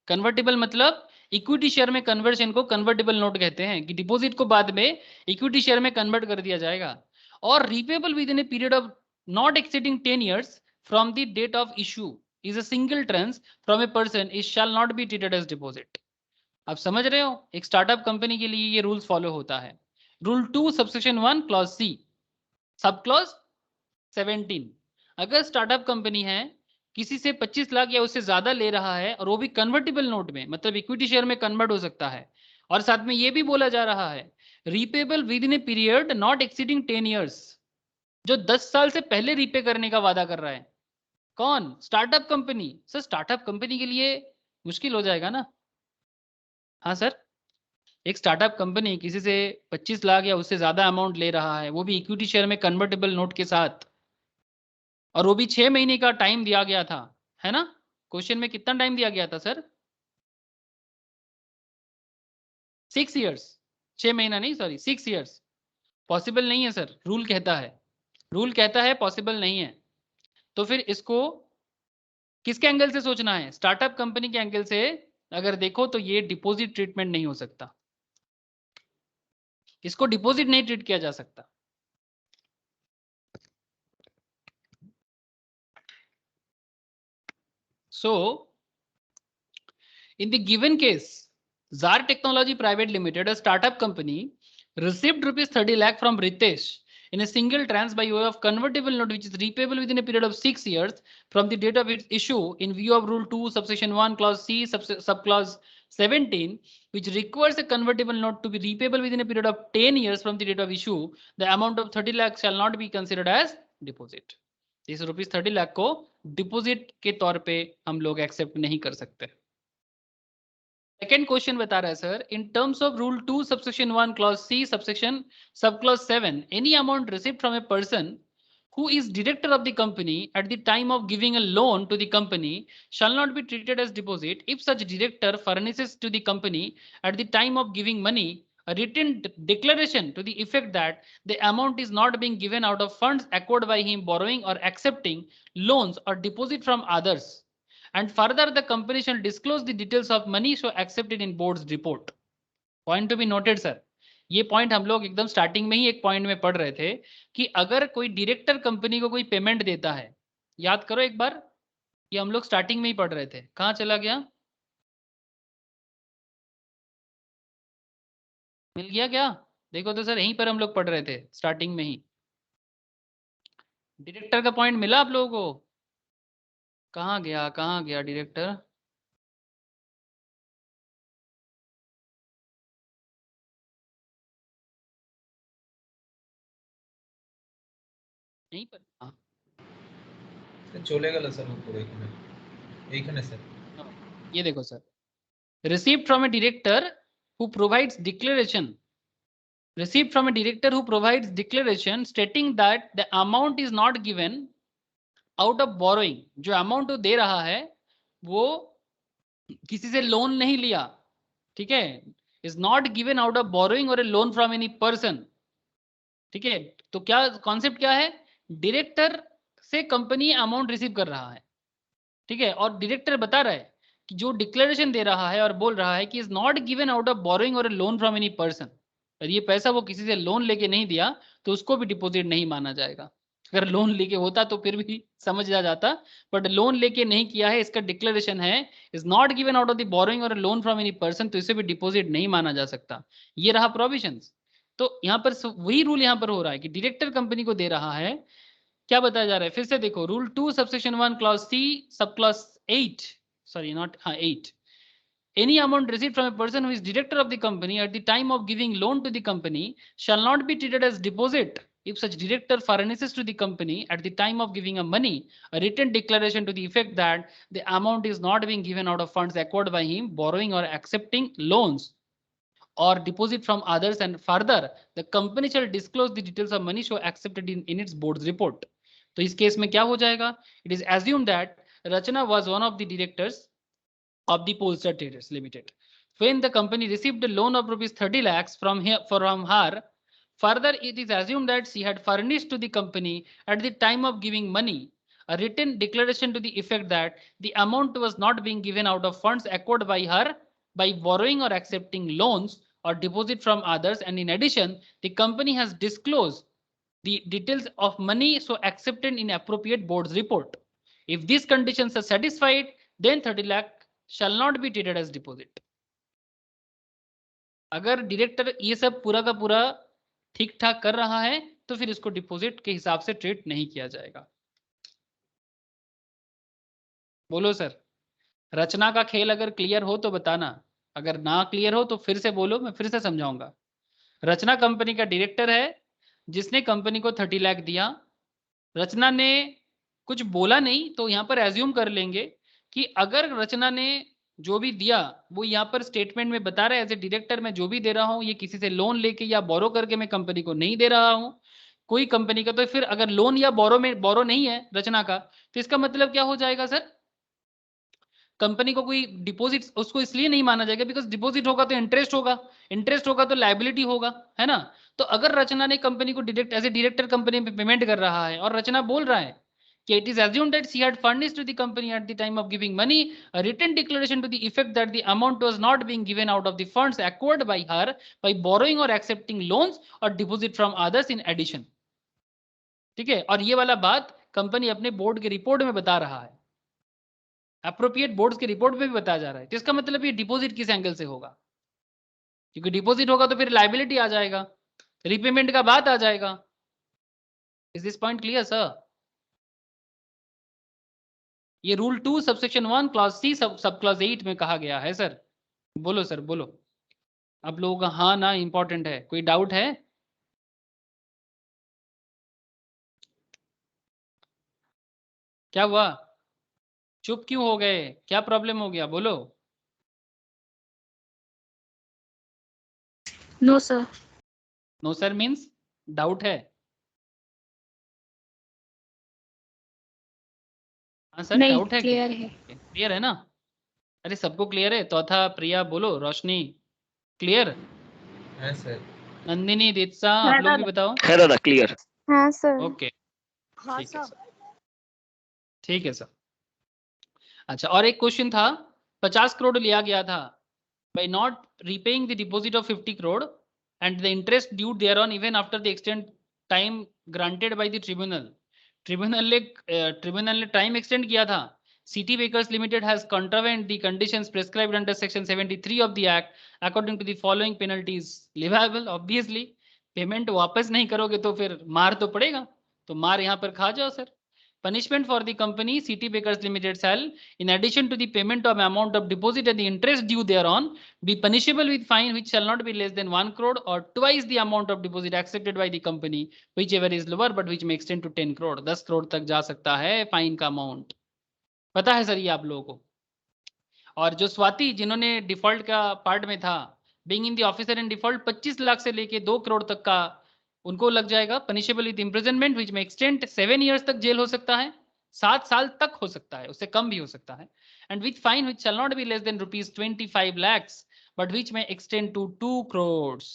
B: कन्वर्टेबल मतलब इक्विटी शेयर में conversion को कन्वर्टेबल नोट कहते हैं, कि डिपॉजिट को बाद में इक्विटी शेयर में कन्वर्ट कर दिया जाएगा. और repayable within a period of not exceeding 10 years from the date of issue is a single trans from a person is shall not be treated as deposit. आप समझ रहे हो? एक स्टार्टअप कंपनी के लिए ये रूल्स फॉलो होता है. Rule 2 subsection 1 clause C, sub clause 17. अगर स्टार्टअप कंपनी है, किसी से 25 लाख या उससे ज्यादा ले रहा है और वो भी कन्वर्टेबल नोट में, मतलब इक्विटी शेयर में कन्वर्ट हो सकता है, और साथ में ये भी बोला जा रहा है repayable within a period not exceeding 10 years, जो 10 साल से पहले रीपे करने का वादा कर रहा है. कौन? Startup company. Sir startup company के लिए मुश्किल हो जाएगा ना? हाँ सर, एक स्टार्टअप कंपनी किसी से 25 लाख या उससे ज्यादा अमाउंट ले रहा है, वो भी इक्विटी शेयर में कन्वर्टेबल नोट के साथ, और वो भी 6 महीने का टाइम दिया गया था, है ना? क्वेश्चन में कितना टाइम दिया गया था सर? 6 इयर्स, 6 महीना नहीं, सॉरी 6 इयर्स। पॉसिबल नहीं है सर, रूल कहता है, रूल कहता है पॉसिबल नहीं है। तो फिर इसको किसके एंगल से सोचना है? स्टार्टअप कंपनी के एंगल से अगर देखो तो ये डिपॉजिट ट्रीटमेंट नहीं हो सकता, इसको डिपॉजिट नहीं ट्रीट किया जा सकता। So, in the given case, Zar Technology Private Limited, a startup company, received rupees 30 lakh from Ritesh in a single tranche by way of convertible note, which is repayable within a period of 6 years from the date of its issue in view of Rule 2, subsection 1, clause C, subclause 17, which requires a convertible note to be repayable within a period of 10 years from the date of issue. The amount of 30 lakh shall not be considered as deposit. इस rupees 30 lakh को deposit के तौर पे हम लोग accept नहीं कर सकते। सेकेंड क्वेश्चन बता रहा है sir, in terms of rule 2 subsection 1 clause C subsection sub clause 7, any amount received from a person who is director of the company at the time of giving a loan to the company shall not be treated as deposit if such director furnishes to the company at the time of giving money a written declaration to the effect that the amount is not being given out of funds acquired by him borrowing or accepting loans or deposit from others, and further the company shall disclose the details of money so accepted in board's report. Point to be noted sir, ये point हम लोग एकदम starting में ही एक point में पढ़ रहे थे कि अगर कोई डायरेक्टर कंपनी को कोई पेमेंट देता है, याद करो एक बार, ये हम लोग स्टार्टिंग में ही पढ़ रहे थे, कहाँ चला गया? मिल गया क्या? देखो तो सर यहीं पर हम लोग पढ़ रहे थे स्टार्टिंग में ही। डायरेक्टर का पॉइंट मिला आप लोगों को? कहाँ गया डायरेक्टर? यहीं पर, हाँ
D: চলে গেল স্যার উপরে, এখানে এইখানে স্যার।
B: ये देखो sir, received from a director who provides declaration, received from a director who provides declaration stating that the amount is not given out of borrowing, जो अमाउंट वो दे रहा है वो किसी से लोन नहीं लिया, ठीक है, is not given out of borrowing और ए लोन फ्रॉम एनी पर्सन, ठीक है। तो क्या कॉन्सेप्ट क्या है? डायरेक्टर से कंपनी अमाउंट रिसीव कर रहा है, ठीक है, और डायरेक्टर बता रहा है कि जो डिक्लेरेशन दे रहा है और बोल रहा है कि is not given out of borrowing और ए लोन फ्रॉम एनी पर्सन, और ये पैसा वो किसी से लोन लेके नहीं दिया तो उसको भी डिपॉजिट नहीं माना जाएगा। अगर लोन लेके होता तो फिर भी समझ आ जाता, बट लोन लेके नहीं किया है, इसका डिक्लेरेशन है is not given out of the borrowing और लोन फ्रॉम एनी पर्सन, तो इसे भी डिपॉजिट नहीं माना जा सकता। ये रहा प्रोविजंस। तो यहाँ पर वही रूल यहाँ पर हो रहा है कि डायरेक्टर कंपनी को दे रहा है, क्या बताया जा रहा है फिर से देखो, rule 2 subsection 1 clause C sub clause 8, sorry not 8, any amount received from a person who is director of the company at the time of giving loan to the company shall not be treated as deposit if such director furnishes to the company at the time of giving a money a written declaration to the effect that the amount is not being given out of funds acquired by him borrowing or accepting loans or deposit from others, and further the company shall disclose the details of money so accepted in its board's report. तो इस case में क्या हो जाएगा? It is assumed that Rachana was one of the directors of the Polestar Traders Limited when the company received a loan of rupees 30 lakhs from her. Further, it is assumed that she had furnished to the company at the time of giving money a written declaration to the effect that the amount was not being given out of funds acquired by her by borrowing or accepting loans or deposit from others, and in addition the company has disclosed the details of money so accepted in appropriate board's report. If these conditions are satisfied, then 30 lakh shall not be treated as deposit. अगर director ये सब पूरा का पूरा ठीक ठाक कर रहा है तो फिर इसको डिपॉजिट के हिसाब से ट्रीट नहीं किया जाएगा। बोलो सर, रचना का खेल अगर क्लियर हो तो बताना, अगर ना क्लियर हो तो फिर से बोलो, मैं फिर से समझाऊंगा। रचना कंपनी का डायरेक्टर है जिसने कंपनी को 30 लाख दिया, रचना ने कुछ बोला नहीं तो यहाँ पर एज्यूम कर लेंगे कि अगर रचना ने जो भी दिया वो यहाँ पर स्टेटमेंट में बता रहा है एज ए डायरेक्टर मैं जो भी दे रहा हूँ ये किसी से लोन लेके या बोरो करके मैं कंपनी को नहीं दे रहा हूँ कोई कंपनी का, तो फिर अगर लोन या बोरो नहीं है रचना का तो इसका मतलब क्या हो जाएगा सर? कंपनी को कोई डिपॉजिट उसको इसलिए नहीं माना जाएगा बिकॉज डिपॉजिट होगा तो इंटरेस्ट होगा, इंटरेस्ट होगा तो लायबिलिटी होगा, है ना। तो अगर रचना ने कंपनी को direct as a director company में पेमेंट कर रहा है और रचना बोल रहा है कि it is assumed that she had furnished to the company at the time of giving money a written declaration to the effect that the amount was not being given out of the funds acquired by her by borrowing or accepting loans or deposit from others in addition, ठीक है। और ये वाला बात company अपने board के report में बता रहा है, अप्रोप्रिएट बोर्ड्स के रिपोर्ट में भी बताया जा रहा है। तो इसका मतलब ये डिपॉजिट किस एंगल से होगा, क्योंकि डिपॉजिट होगा तो फिर लायबिलिटी आ जाएगा, रीपेमेंट का बात आ जाएगा। Is this point clear sir? ये rule 2 subsection 1 clause C sub clause 8 में कहा गया है सर। बोलो सर बोलो, आप लोगों का हाँ ना इंपॉर्टेंट है, कोई डाउट है? क्या हुआ, चुप क्यों हो गए, क्या प्रॉब्लम हो गया, बोलो।
A: No sir.
B: No sir means doubt है? हाँ सर
A: नहीं,
B: डाउट है,
A: क्लियर है।
B: क्लियर है ना? अरे सबको क्लियर है तो था प्रिया बोलो, रोशनी क्लियर?
D: हाँ सर।
B: नंदिनी, दीक्षा, आप लोग भी बताओ।
C: है दादा क्लियर।
E: हाँ सर।
B: ओके
A: हाँ
B: ठीक है
A: सर।
B: सर, ठीक है सर। अच्छा और एक क्वेश्चन था, 50 करोड़ लिया गया था, by not repaying the deposit of 50 crore and the interest due thereon even after the extent time granted by the tribunal, tribunal ने टाइम एक्सटेंड किया था। City Bakers Limited has contravened the conditions prescribed under section 73 of the act according to the following penalties liable। obviously payment वापस नहीं करोगे तो फिर मार तो पड़ेगा, तो मार यहाँ पर खा जाओ sir. Punishment for the company City Bakers Limited shall, in addition to the payment of amount of deposit and the interest due thereon, be punishable with fine which shall not be less than 1 crore or twice the amount of deposit accepted by the company, whichever is lower but which may extend to 10 crore। 10 crore तक जा सकता है fine का amount, पता है sir ये आप लोगों को। और जो स्वाति जिन्होंने डिफॉल्ट का पार्ट में था, being in the officer in default, 25 lakh से लेके 2 करोड़ तक का उनको लग जाएगा punishable with imprisonment which may extend 7 years तक जेल हो सकता है, 7 साल तक हो सकता है, उससे कम भी हो सकता है। And with fine which shall not be less than ₹25 lakhs but which may extend to 2 crores।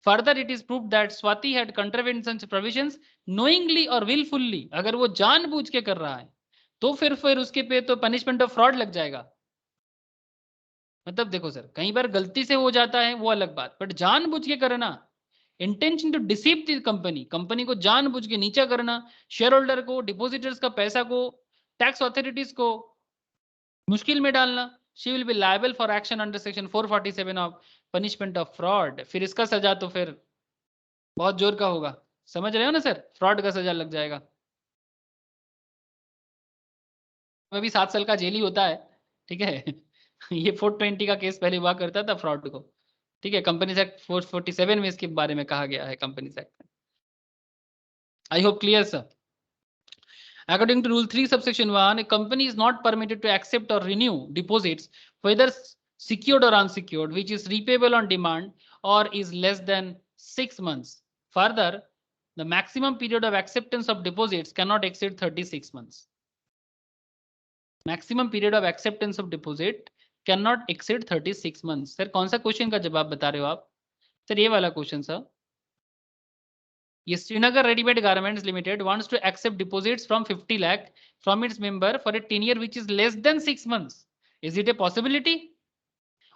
B: Further it is proved that Swati had contravened such provisions knowingly और विलफुल्ली, अगर वो जानबूझ के कर रहा है तो फिर उसके पे तो पनिशमेंट ऑफ फ्रॉड लग जाएगा। मतलब देखो सर, कई बार गलती से हो जाता है वो अलग बात, बट जानबूझ के करना, intention to deceive the company, company को जानबूझ के नीचा करना, शेयर होल्डर को, डिपॉजिटर्स का पैसा को, टैक्स अथॉरिटीज को मुश्किल में डालना, she will be liable for action under section 447 of punishment of fraud. फिर इसका सजा तो फिर बहुत जोर का होगा, समझ रहे हो ना सर, फ्रॉड का सजा लग जाएगा। अभी 7 साल का जेल ही होता है, ठीक है। ये 420 का केस पहले हुआ करता था फ्रॉड को, ठीक है। कंपनीज एक्ट 447 में इसके बारे में कहा गया है कंपनीज एक्ट में। I hope clear sir. According to Rule 3 subsection 1, a company is not permitted to accept or renew deposits whether secured or unsecured which is repayable on demand or is less than 6 months. Further, the maximum period of acceptance of deposits cannot exceed 36 months. Maximum period of acceptance of deposit cannot exceed 36 months. Sir कौन सा question का जवाब बता रहे हो आप? Sir ये वाला क्वेश्चन सर, ये Srinagar readymade garments limited wants to accept deposits from 50 lakh from its member for a tenure which is less than 6 months. Is it a possibility?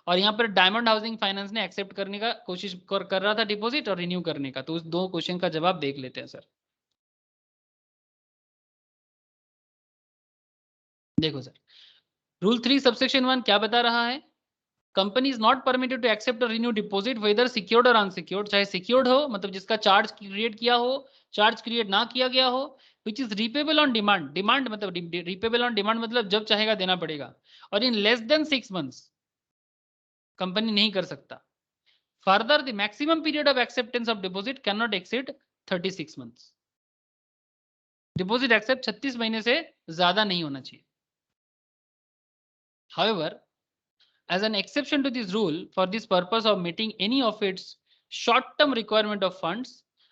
B: और यहाँ पर डायमंड हाउसिंग फाइनेंस ने एक्सेप्ट करने का कोशिश कर रहा था डिपॉजिट और रिन्यू करने का, तो उस दो क्वेश्चन का जवाब देख लेते हैं सर। देखो सर, रूल 3 सबसेक्शन 1 क्या बता रहा है? Company is not permitted to accept और रिन्यू डिपॉजिट वेदर सिक्योर्ड और अनसिक्योर्ड, चाहे सिक्योर्ड हो मतलब जिसका चार्ज क्रिएट किया हो, चार्ज क्रिएट ना किया गया हो, which is repayable on demand, demand मतलब रिपेबल ऑन डिमांड मतलब जब चाहेगा देना पड़ेगा, और in less than 6 months company नहीं कर सकता। Further the maximum period of acceptance of deposit can not exceed 36 months। Deposit accept 36 महीने से ज्यादा नहीं होना चाहिए। However, as an exception to this rule, for this purpose of meeting any of its short-term requirement of funds,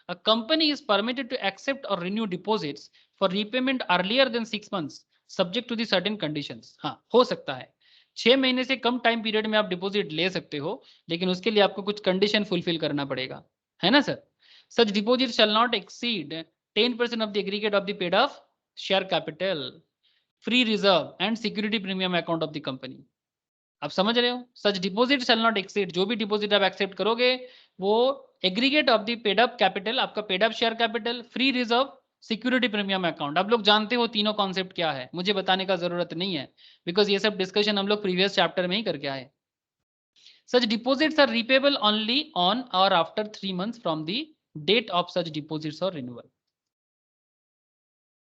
B: a company is permitted to accept or renew deposits for repayment earlier than 6 months, subject to the certain conditions. हाँ हो सकता है 6 महीने से कम time period में आप deposit ले सकते हो, लेकिन उसके लिए आपको कुछ कंडीशन फुलफिल करना पड़ेगा, है ना sir. Such deposit shall not exceed 10% of the aggregate of the paid of share capital, free reserve and security premium account of the company. आप समझ रहे हो, such deposit shall not exceed, जो भी डिपॉजिट आप एक्सेप्ट करोगे वो aggregate of the paid up capital, आपका paid up share capital, free reserve, security premium account. आप लोग जानते हो तीनों कॉन्सेप्ट क्या है, मुझे बताने का जरूरत नहीं है, बिकॉज ये सब डिस्कशन हम लोग प्रीवियस चैप्टर में ही करके आए। Such deposits are repayable only on or after 3 months from the date of such deposits or renewal.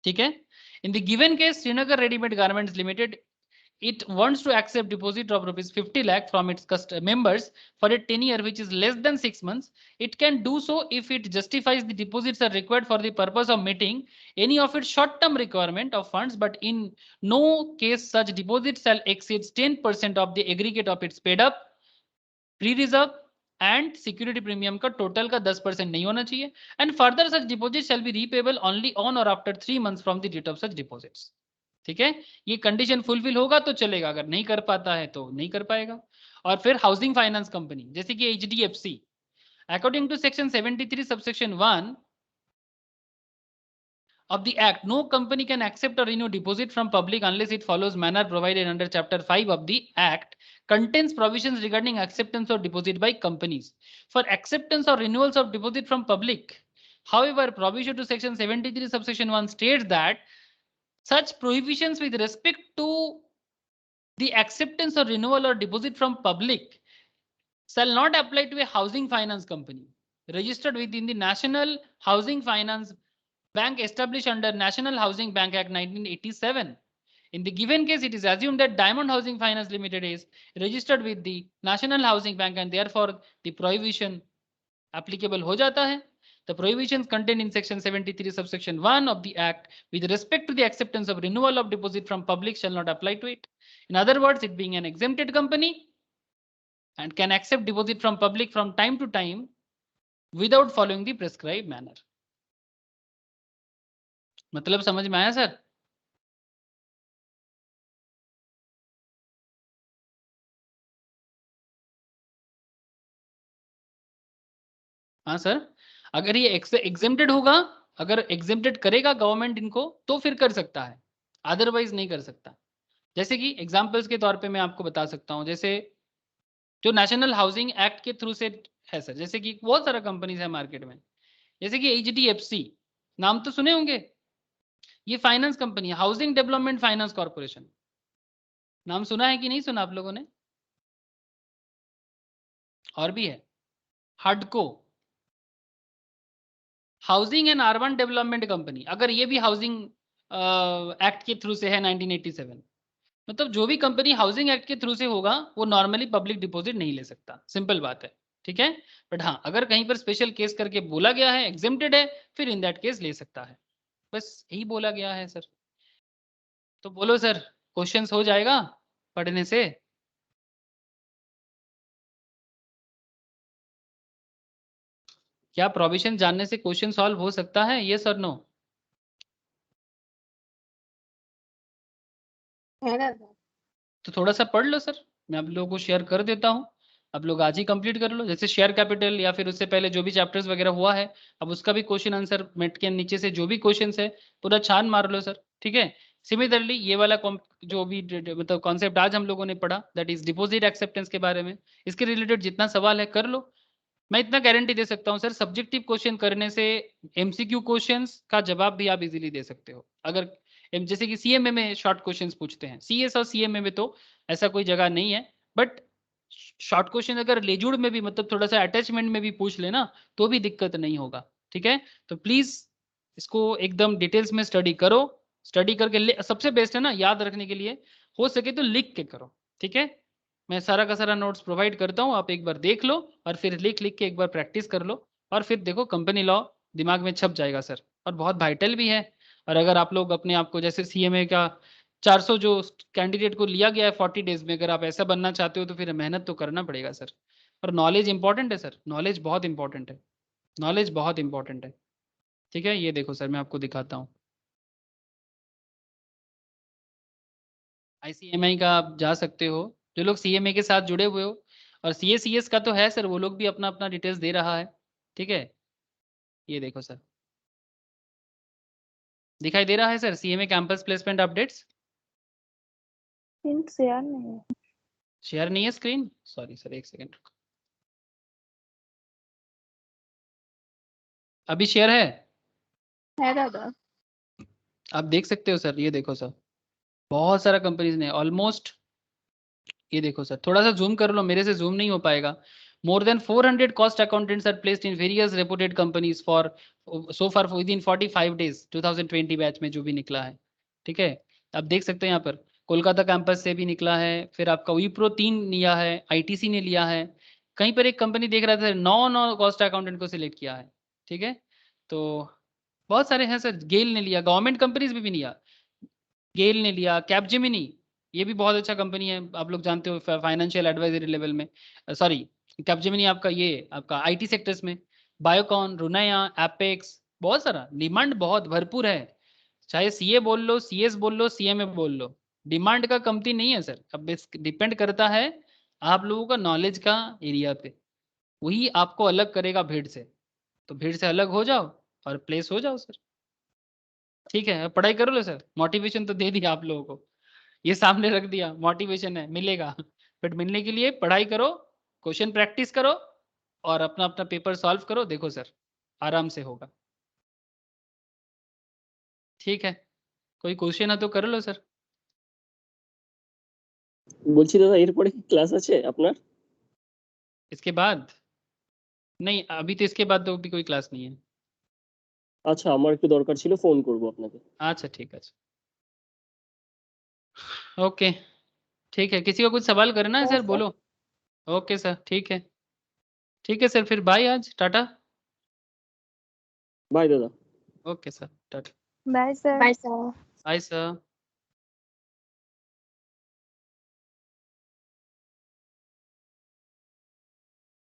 B: ठीक है। In the given case Srinagar readymade garments limited it wants to accept deposit of rupees 50 lakh from its members for a tenure which is less than 6 months, it can do so if it justifies the deposits are required for the purpose of meeting any of its short term requirement of funds, but in no case such deposit shall exceed 10% of the aggregate of its paid up, pre-reserve and security premium का total का 10% नहीं होना चाहिए, and further such deposit shall be repayable only on or after 3 months from the date of such deposits। ठीक है, ये condition fulfil होगा तो चलेगा, अगर नहीं कर पाता है तो नहीं कर पाएगा। और फिर हाउसिंग फाइनेंस कंपनी जैसे कि HDFC, according to section 73 subsection 1 of the act, no company can accept or renew deposit from public unless it follows manner provided under chapter 5 of the act contains provisions regarding acceptance of deposit by companies. For acceptance or renewals of deposit from public, however, provision to section 73 subsection 1 states that such prohibitions with respect to the acceptance or renewal or deposit from public shall not apply to a housing finance company registered within the National Housing Finance Bank established under National Housing Bank Act 1987. In the given case, it is assumed that Diamond Housing Finance Limited is registered with the National Housing Bank and therefore the prohibition applicable हो जाता है। The prohibitions contained in section 73 subsection 1 of the act with respect to the acceptance of renewal of deposit from public shall not apply to it. In other words, it being an exempted company and can accept deposit from public from time to time without following the prescribed manner. मतलब समझ में आया sir? हाँ sir, अगर ये exempted होगा, अगर exempted करेगा गवर्नमेंट इनको तो फिर कर सकता है, अदरवाइज नहीं कर सकता। जैसे कि एग्जांपल्स के तौर पे मैं आपको बता सकता हूँ, जैसे जो नेशनल हाउसिंग एक्ट के थ्रू से है सर, जैसे कि बहुत सारा कंपनीज है मार्केट में, जैसे कि HDFC नाम तो सुने होंगे, ये फाइनेंस कंपनी है, हाउसिंग डेवलपमेंट फाइनेंस कॉर्पोरेशन, नाम सुना है कि नहीं सुना आप लोगों ने? और भी है हडको, housing and urban development company, अगर ये भी हाउसिंग एक्ट के थ्रू से है 1987। मतलब जो भी कंपनी हाउसिंग एक्ट के थ्रू से होगा वो नॉर्मली पब्लिक डिपॉजिट नहीं ले सकता, सिंपल बात है। ठीक है, बट हाँ अगर कहीं पर स्पेशल केस करके बोला गया है एग्जेम्प्टेड है, फिर इन दैट केस ले सकता है, बस यही बोला गया है सर। तो बोलो सर, क्वेश्चंस हो जाएगा पढ़ने से? क्या प्रोविजन जानने से क्वेश्चन सॉल्व हो सकता है, ये सर नो? तो थोड़ा सा पढ़ लो सर, मैं आप लोगों को शेयर कर देता हूँ, आप लोग आज ही कंप्लीट कर लो। जैसे शेयर कैपिटल या फिर उससे पहले जो भी चैप्टर्स वगैरह हुआ है, अब उसका भी क्वेश्चन आंसर मेट के नीचे से जो भी क्वेश्चन है पूरा छान मार लो सर। ठीक है, सिमिलरली ये वाला जो भी मतलब कॉन्सेप्ट आज हम लोगों ने पढ़ा, दैट इज डिपॉजिट एक्सेप्टेंस के बारे में, इसके रिलेटेड जितना सवाल है कर लो। मैं इतना गारंटी दे सकता हूँ सर, सब्जेक्टिव क्वेश्चन करने से MCQ क्वेश्चंस का जवाब भी आप इजीली दे सकते हो। अगर जैसे कि CMA में शॉर्ट क्वेश्चंस पूछते हैं, CS और CMA में तो ऐसा कोई जगह नहीं है, बट शॉर्ट क्वेश्चन अगर लेजुड़ में भी मतलब थोड़ा सा अटैचमेंट में भी पूछ लेना तो भी दिक्कत नहीं होगा। ठीक है, तो प्लीज इसको एकदम डिटेल्स में स्टडी करो, स्टडी करके सबसे बेस्ट है ना याद रखने के लिए, हो सके तो लिख के करो। ठीक है, मैं सारा का सारा नोट्स प्रोवाइड करता हूँ, आप एक बार देख लो और फिर लिख के एक बार प्रैक्टिस कर लो, और फिर देखो कंपनी लॉ दिमाग में छप जाएगा सर, और बहुत वाइटल भी है। और अगर आप लोग अपने आप को जैसे CMA का 400 जो कैंडिडेट को लिया गया है 40 डेज में, अगर आप ऐसा बनना चाहते हो तो फिर मेहनत तो करना पड़ेगा सर। और नॉलेज इंपॉर्टेंट है सर, नॉलेज बहुत इंपॉर्टेंट है, नॉलेज बहुत इंपॉर्टेंट है। ठीक है, ये देखो सर मैं आपको दिखाता हूँ, ICMI का आप जा सकते हो, जो लोग CMA के साथ जुड़े हुए हो, और CACS का तो है सर, वो लोग भी अपना अपना डिटेल्स दे रहा है, ठीक है। ये देखो सर, दिखाई दे रहा है sir CMA campus placement updates.
A: Share नहीं है।
B: शेयर नहीं है स्क्रीन, सॉरी सर, एक सेकेंड, अभी शेयर है
A: दादा।
B: आप देख सकते हो सर। ये देखो सर, बहुत सारा कंपनीज ने ऑलमोस्ट, ये देखो सर, थोड़ा सा जूम कर लो, मेरे से जूम नहीं हो पाएगा। More than 400 cost accountants are placed in various reputed companies for so far within 45 days 2020 batch में जो भी निकला है, ठीक है। आप देख सकते हैं यहाँ पर कोलकाता कैंपस से भी निकला है, फिर आपका विप्रो 3 लिया है, ITC ने लिया है, कहीं पर एक कंपनी देख रहा था 9 कॉस्ट अकाउंटेंट को सिलेक्ट किया है, ठीक है। तो बहुत सारे हैं सर, गेल ने लिया, गवर्नमेंट कंपनीज भी लिया, गेल ने लिया, कैपजेमिनी, ये भी बहुत अच्छा कंपनी है, आप लोग जानते हो फाइनेंशियल एडवाइजरी लेवल में, सॉरी कैपजेमिनी आपका ये आपका IT सेक्टर्स में, बायोकॉन, रुनाया, एपेक्स, बहुत सारा डिमांड बहुत भरपूर है, चाहे CA बोल लो, CS बोल लो, CMA बोल लो, डिमांड का कमती नहीं है सर। अब डिपेंड करता है आप लोगों का नॉलेज का एरिया पे, वही आपको अलग करेगा भीड़ से, तो भीड़ से अलग हो जाओ और प्लेस हो जाओ सर, ठीक है। अब पढ़ाई करो लो सर, मोटिवेशन तो दे दिया आप लोगों को, ये सामने रख दिया, मोटिवेशन है मिलेगा, बट मिलने के लिए पढ़ाई करो, क्वेश्चन प्रैक्टिस करो, और अपना अपना पेपर सॉल्व करो, देखो सर आराम से होगा, ठीक है। कोई क्वेश्चन है तो कर लो सर।
C: বলছি দাদা এরপরে কি ক্লাস আছে আপনার?
B: इसके बाद नहीं, अभी तो इसके बाद तो भी कोई क्लास नहीं है।
C: আচ্ছা আমার একটু দরকার ছিল, ফোন করব আপনাকে।
B: अच्छा ठीक है, ओके ठीक है। किसी को कुछ सवाल करना है सर, बोलो। ओके सर, ठीक है, ठीक है सर, फिर बाय, आज टाटा।
C: বাই দাদা।
B: ओके सर, टाटा।
A: Bye sir.
B: Bye sir.